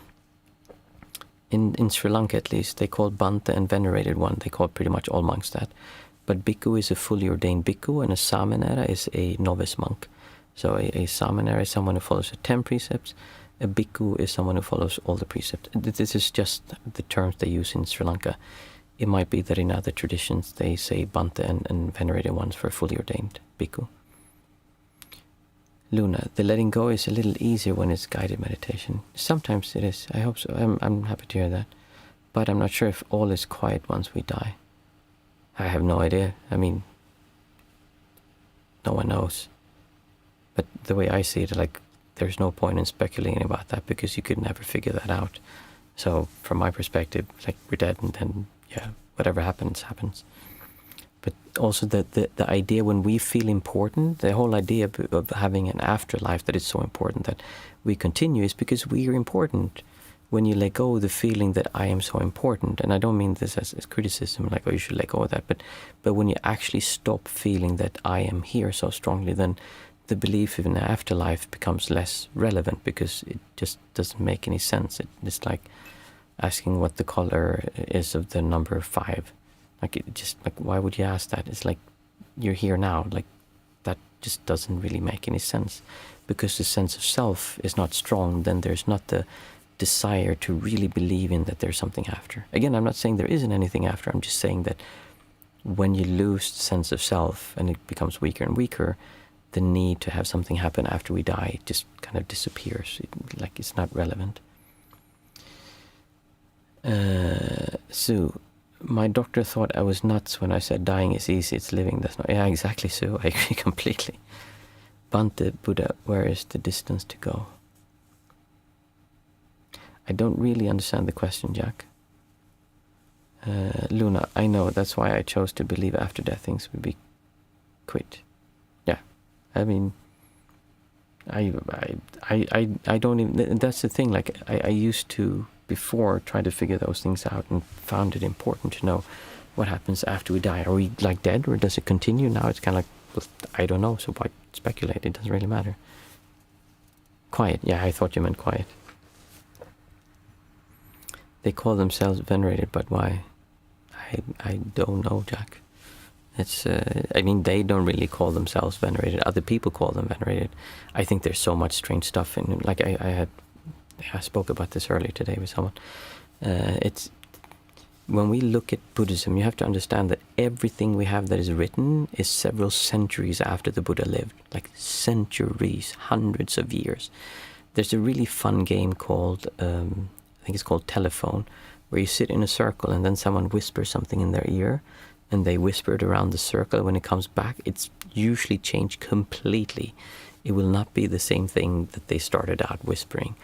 in Sri Lanka at least, they call Bhante and venerated one. They call pretty much all monks that. But bhikkhu is a fully ordained bhikkhu, and a samanera is a novice monk. So a samanera is someone who follows the 10 precepts. A bhikkhu is someone who follows all the precepts. This is just the terms they use in Sri Lanka. It might be that in other traditions they say Bhante and venerated ones for fully ordained bhikkhu. Luna, the letting go is a little easier when it's guided meditation. Sometimes it is. I hope so. I'm happy to hear that. But I'm not sure if all is quiet once we die. I have no idea. I mean, no one knows. But the way I see it, like, there's no point in speculating about that, because you could never figure that out. So from my perspective, like, we're dead, and then, yeah, whatever happens, happens. But also the idea when we feel important, the whole idea of having an afterlife, that it's so important that we continue, is because we are important. When you let go of the feeling that I am so important, and I don't mean this as criticism, like, oh, you should let go of that, but when you actually stop feeling that I am here so strongly, then the belief in the afterlife becomes less relevant, because it just doesn't make any sense. It's like asking what the color is of the number 5. Like, it just, like, why would you ask that? It's like, you're here now. Like, that just doesn't really make any sense. Because the sense of self is not strong, then there's not the desire to really believe in that there's something after. Again, I'm not saying there isn't anything after. I'm just saying that when you lose the sense of self and it becomes weaker and weaker, the need to have something happen after we die just kind of disappears. Like, it's not relevant. Sue, my doctor thought I was nuts when I said dying is easy, it's living that's not. Yeah, exactly, Sue. I agree completely. Bhante Buddha, where is the distance to go? I don't really understand the question, Jack. Luna, I know, that's why I chose to believe after death things would be quit. Yeah, I mean, I don't even, that's the thing, like, I used to, before, try to figure those things out and found it important to know what happens after we die. Are we, like, dead, or does it continue? Now it's kind of like, well, I don't know, so why speculate? It doesn't really matter. Quiet, yeah, I thought you meant quiet. They call themselves venerated, but why? I don't know, Jack. It's, I mean, they don't really call themselves venerated. Other people call them venerated. I think there's so much strange stuff in, like, I spoke about this earlier today with someone. It's, when we look at Buddhism, you have to understand that everything we have that is written is several centuries after the Buddha lived. Like centuries, hundreds of years. There's a really fun game called, I think it's called Telephone, where you sit in a circle and then someone whispers something in their ear and they whisper it around the circle. When it comes back, it's usually changed completely. It will not be the same thing that they started out whispering.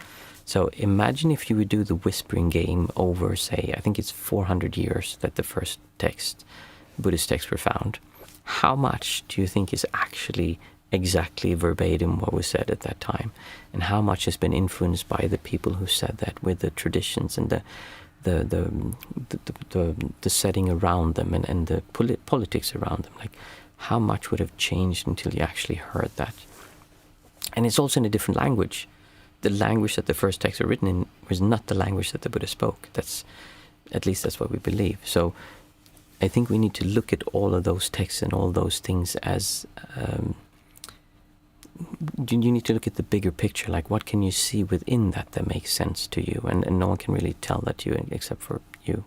So imagine if you would do the whispering game over, say, I think it's 400 years that the first Buddhist texts were found. How much do you think is actually exactly verbatim what was said at that time? And how much has been influenced by the people who said that, with the traditions and the setting around them and the politics around them? Like, how much would have changed until you actually heard that? And it's also in a different language. The language that the first texts were written in was not the language that the Buddha spoke. At least that's what we believe. So I think we need to look at all of those texts and all those things as, you need to look at the bigger picture. Like, what can you see within that makes sense to you? And no one can really tell that to you except for you.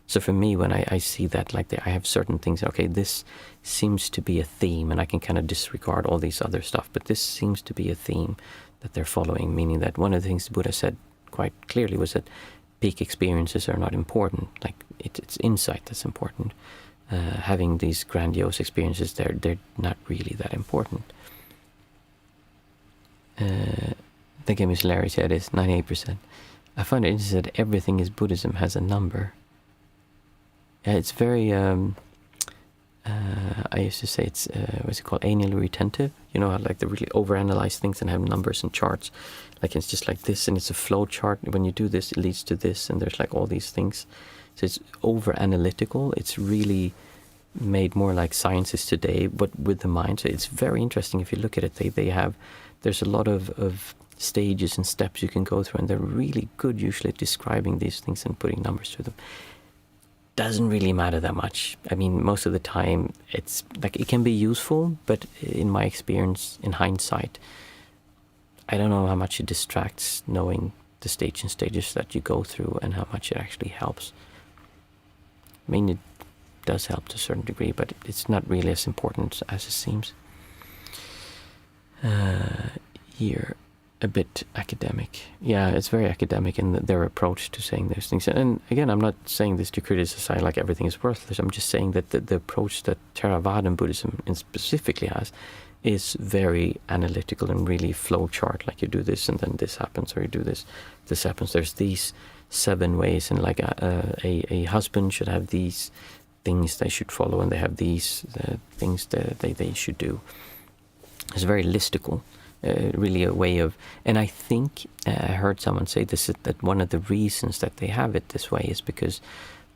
So for me, when I see that, like, I have certain things, okay, this seems to be a theme, and I can kind of disregard all these other stuff, but this seems to be a theme that they're following, meaning that one of the things the Buddha said quite clearly was that peak experiences are not important. Like, it's insight that's important. Having these grandiose experiences, they're not really that important. The game is hilarious. Yeah, it is 98%. I find it interesting that everything is Buddhism has a number. Yeah, it's very. I used to say it's what's it called, anally retentive. You know how, like, they really overanalyze things and have numbers and charts. Like, it's just like this, and it's a flow chart. When you do this, it leads to this, and there's like all these things. So it's over analytical. It's really made more like science is today, but with the mind. So it's very interesting if you look at it. There's a lot of stages and steps you can go through, and they're really good usually at describing these things and putting numbers to them. Doesn't really matter that much. I mean, most of the time it's like, it can be useful, but in my experience, in hindsight, I don't know how much it distracts knowing the stages that you go through and how much it actually helps. I mean, it does help to a certain degree, but it's not really as important as it seems. Here, a bit academic. Yeah, it's very academic in their approach to saying those things. And again, I'm not saying this to criticize like everything is worthless. I'm just saying that the approach that Theravada Buddhism specifically has is very analytical and really flowchart. Like, you do this and then this happens, or you do this happens. There's these 7 ways, and like a husband should have these things they should follow, and they have these things that they should do. It's very listicle. Really a way of, and I think I heard someone say this, that one of the reasons that they have it this way is because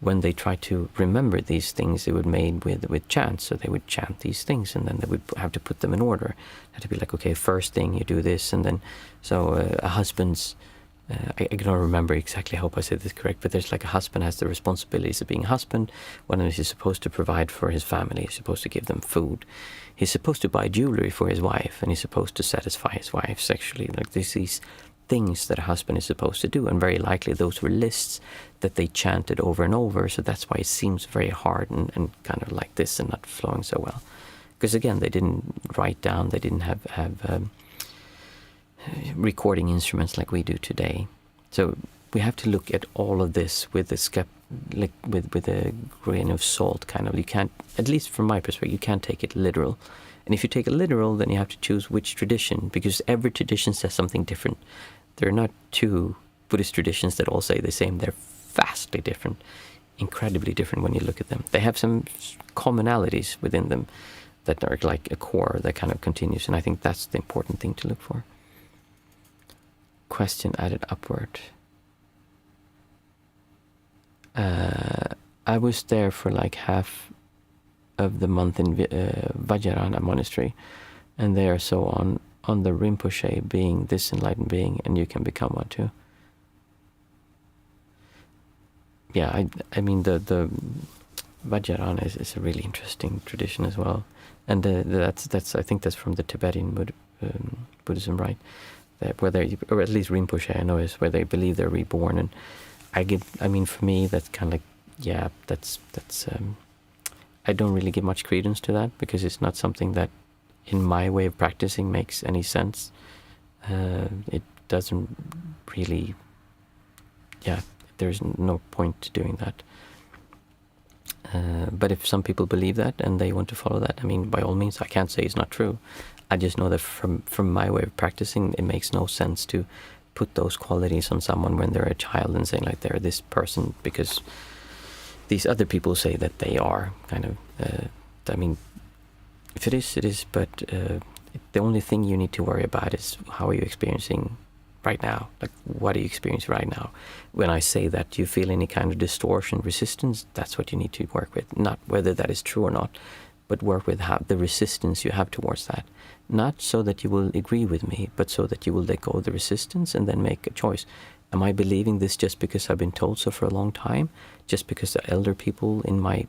when they try to remember these things, they would made with chants. So they would chant these things, and then they would have to put them in order. It had to be like, okay, first thing you do this, and then so a husband's. I don't remember exactly. I hope I said this correct, but there's like a husband has the responsibilities of being a husband. One is he's supposed to provide for his family. He's supposed to give them food. He's supposed to buy jewelry for his wife, and he's supposed to satisfy his wife sexually. Like, there's these things that a husband is supposed to do, and very likely those were lists that they chanted over and over. So that's why it seems very hard and kind of like this and not flowing so well. Because again, they didn't write down. They didn't have recording instruments like we do today. So we have to look at all of this with with a grain of salt, kind of. You can't, at least from my perspective, you can't take it literal. And if you take it literal, then you have to choose which tradition, because every tradition says something different. There are not 2 Buddhist traditions that all say the same. They're vastly different incredibly different when you look at them. They have some commonalities within them that are like a core that kind of continues, and I think that's the important thing to look for. Question added upward. I was there for like half of the month in Vajrayana monastery, and they are so on the Rinpoche being this enlightened being, and you can become one too. Yeah, I mean the Vajrayana is a really interesting tradition as well, and that's I think that's from the Tibetan Buddhism, right? That where they, or at least Rinpoche I know, is where they believe they're reborn, and I mean for me that's kind of like, yeah, that's I don't really give much credence to that, because it's not something that in my way of practicing makes any sense. It doesn't really, yeah, there's no point to doing that. But if some people believe that and they want to follow that, I mean, by all means, I can't say it's not true. I just know that from my way of practicing, it makes no sense to put those qualities on someone when they're a child and saying like they're this person because these other people say that they are, kind of. I mean, if it is, it is, but the only thing you need to worry about is how are you experiencing right now? Like, what do you experience right now? When I say that you feel any kind of distortion, resistance, that's what you need to work with. Not whether that is true or not, but work with how the resistance you have towards that. Not so that you will agree with me, but so that you will let go of the resistance and then make a choice. Am I believing this just because I've been told so for a long time? Just because the elder people in my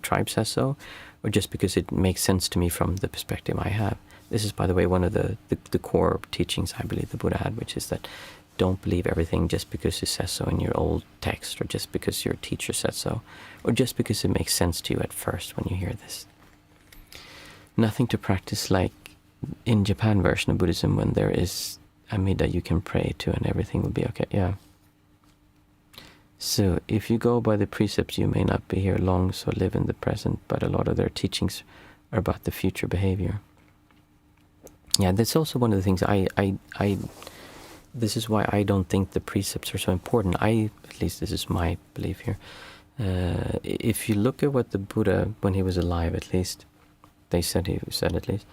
tribe says so? Or just because it makes sense to me from the perspective I have? This is, by the way, one of the core teachings I believe the Buddha had, which is that don't believe everything just because it says so in your old text, or just because your teacher said so, or just because it makes sense to you at first when you hear this. Nothing to practice like in Japan version of Buddhism, when there is Amida you can pray to and everything will be okay. Yeah. So if you go by the precepts, you may not be here long, so live in the present, but a lot of their teachings are about the future behavior. Yeah, that's also one of the things this is why I don't think the precepts are so important. At least this is my belief here. If you look at what the Buddha, when he was alive at least, they said he said at least,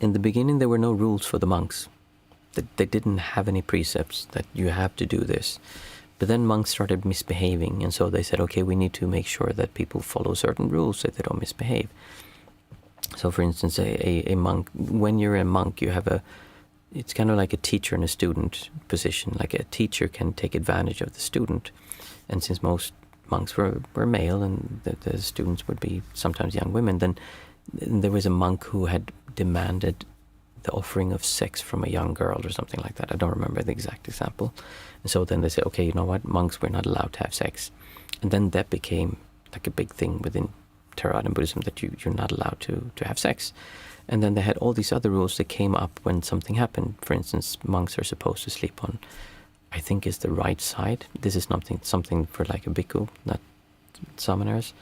in the beginning there were no rules for the monks. They didn't have any precepts that you have to do this. But then monks started misbehaving, and so they said, okay, we need to make sure that people follow certain rules so they don't misbehave. So for instance, a monk, when you're a monk, you have it's kind of like a teacher and a student position. Like a teacher can take advantage of the student. And since most monks were male and the students would be sometimes young women, then there was a monk who had demanded the offering of sex from a young girl or something like that. I don't remember the exact example. And so then they said, okay, you know what, monks were not allowed to have sex. And then that became like a big thing within Theravada Buddhism, that you're not allowed to have sex. And then they had all these other rules that came up when something happened. For instance, monks are supposed to sleep on, I think, is the right side. This is something for like a bhikkhu, not samanas.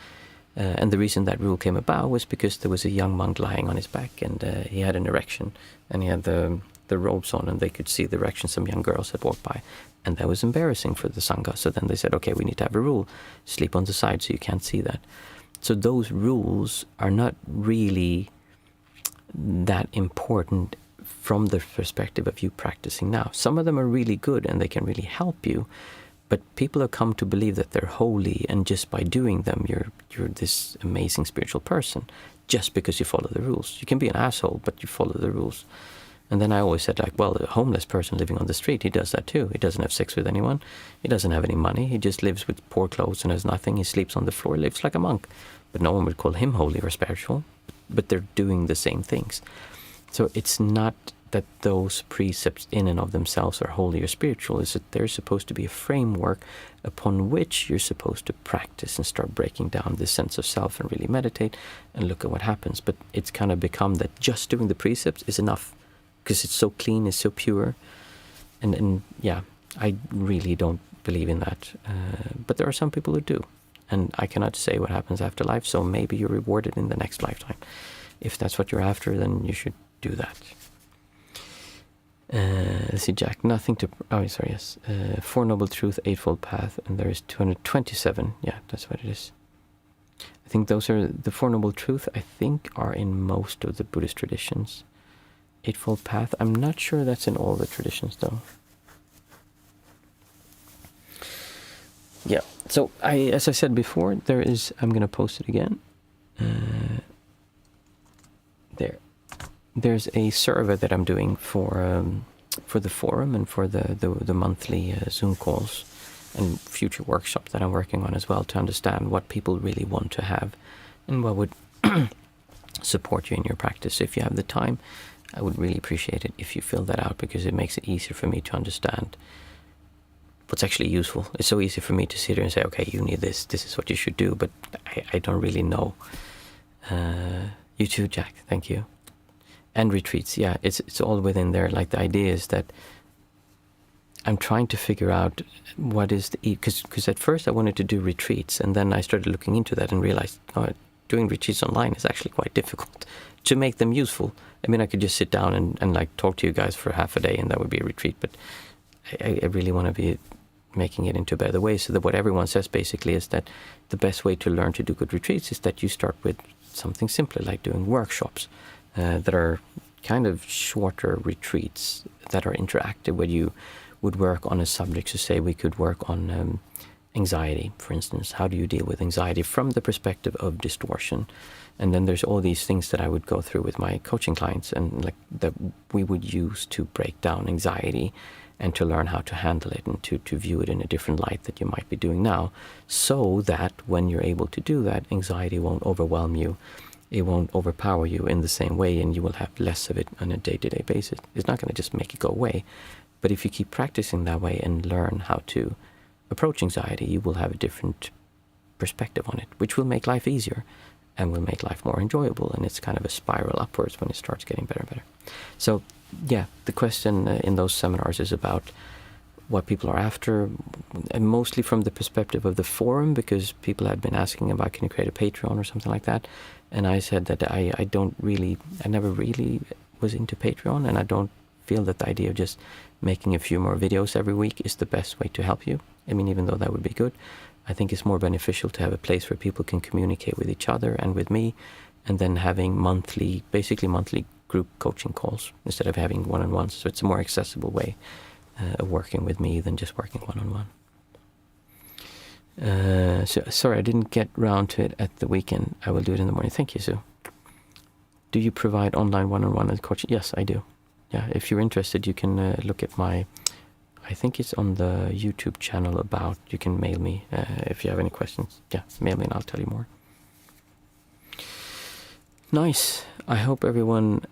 And the reason that rule came about was because there was a young monk lying on his back, and he had an erection, and he had the robes on, and they could see the erection some young girls had walked by. And that was embarrassing for the Sangha. So then they said, okay, we need to have a rule. Sleep on the side so you can't see that. So those rules are not really that important from the perspective of you practicing now. Some of them are really good and they can really help you, but people have come to believe that they're holy, and just by doing them you're this amazing spiritual person just because you follow the rules. You can be an asshole, but you follow the rules. And then I always said, like, well, a homeless person living on the street, he does that too. He doesn't have sex with anyone. He doesn't have any money. He just lives with poor clothes and has nothing. He sleeps on the floor, lives like a monk. But no one would call him holy or spiritual. But they're doing the same things. So it's not that those precepts in and of themselves are holy or spiritual. It's that they're supposed to be a framework upon which you're supposed to practice and start breaking down this sense of self and really meditate and look at what happens. But it's kind of become that just doing the precepts is enough, because it's so clean, it's so pure. And yeah, I really don't believe in that. But there are some people who do. And I cannot say what happens after life, so maybe you're rewarded in the next lifetime. If that's what you're after, then you should do that. Let's see, Jack. Nothing to... Oh, sorry, yes. Four Noble Truth, Eightfold Path, and there is 227. Yeah, that's what it is. I think those are... The Four Noble Truth, I think, are in most of the Buddhist traditions. Eightfold Path, I'm not sure that's in all the traditions, though. Yeah, so as I said before, there is... I'm going to post it again. There's a survey that I'm doing for the forum and for the monthly Zoom calls and future workshops that I'm working on as well, to understand what people really want to have and what would support you in your practice. So if you have the time, I would really appreciate it if you fill that out, because it makes it easier for me to understand what's actually useful. It's so easy for me to sit here and say, okay, you need this is what you should do, but I don't really know. You too, Jack, thank you. And retreats, yeah, it's all within there. Like, the idea is that I'm trying to figure out what is the... Because at first I wanted to do retreats, and then I started looking into that and realized doing retreats online is actually quite difficult to make them useful. I mean, I could just sit down and like talk to you guys for half a day, and that would be a retreat, but I really want to be making it into a better way, so that what everyone says basically is that the best way to learn to do good retreats is that you start with something simpler, like doing workshops. That are kind of shorter retreats that are interactive, where you would work on a subject. So say we could work on anxiety, for instance. How do you deal with anxiety from the perspective of distortion? And then there's all these things that I would go through with my coaching clients, and like that we would use to break down anxiety and to learn how to handle it, and to view it in a different light that you might be doing now, so that when you're able to do that, anxiety won't overwhelm you. It won't overpower you in the same way, and you will have less of it on a day-to-day basis. It's not going to just make it go away. But if you keep practicing that way and learn how to approach anxiety, you will have a different perspective on it, which will make life easier and will make life more enjoyable. And it's kind of a spiral upwards when it starts getting better and better. So, yeah, the question in those seminars is about what people are after, and mostly from the perspective of the forum, because people had been asking about, can you create a Patreon or something like that? And I said that I never really was into Patreon, and I don't feel that the idea of just making a few more videos every week is the best way to help you. I mean, even though that would be good, I think it's more beneficial to have a place where people can communicate with each other and with me, and then having basically monthly group coaching calls instead of having one-on-ones. So it's a more accessible way of working with me than just working one-on-one. So, sorry, I didn't get round to it at the weekend. I will do it in the morning. Thank you, Sue. Do you provide online one-on-one coaching? Yes, I do. Yeah, if you're interested, you can look at my... I think it's on the YouTube channel about... You can mail me if you have any questions. Yeah, mail me and I'll tell you more. Nice. I hope everyone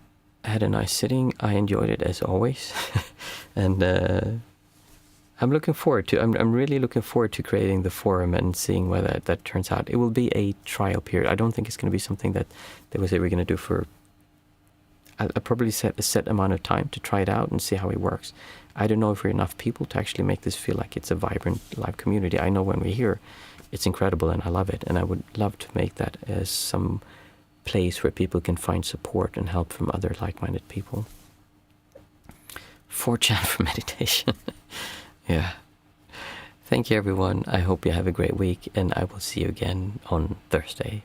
had a nice sitting. I enjoyed it as always. And I'm looking forward to... I'm really looking forward to creating the forum and seeing whether that turns out. It will be a trial period. I don't think it's going to be something that they will say we're going to do for... I'll probably set a set amount of time to try it out and see how it works. I don't know if we're enough people to actually make this feel like it's a vibrant live community. I know when we're here, it's incredible and I love it. And I would love to make that as some place where people can find support and help from other like-minded people. 4chan for meditation. Yeah. Thank you, everyone. I hope you have a great week, and I will see you again on Thursday.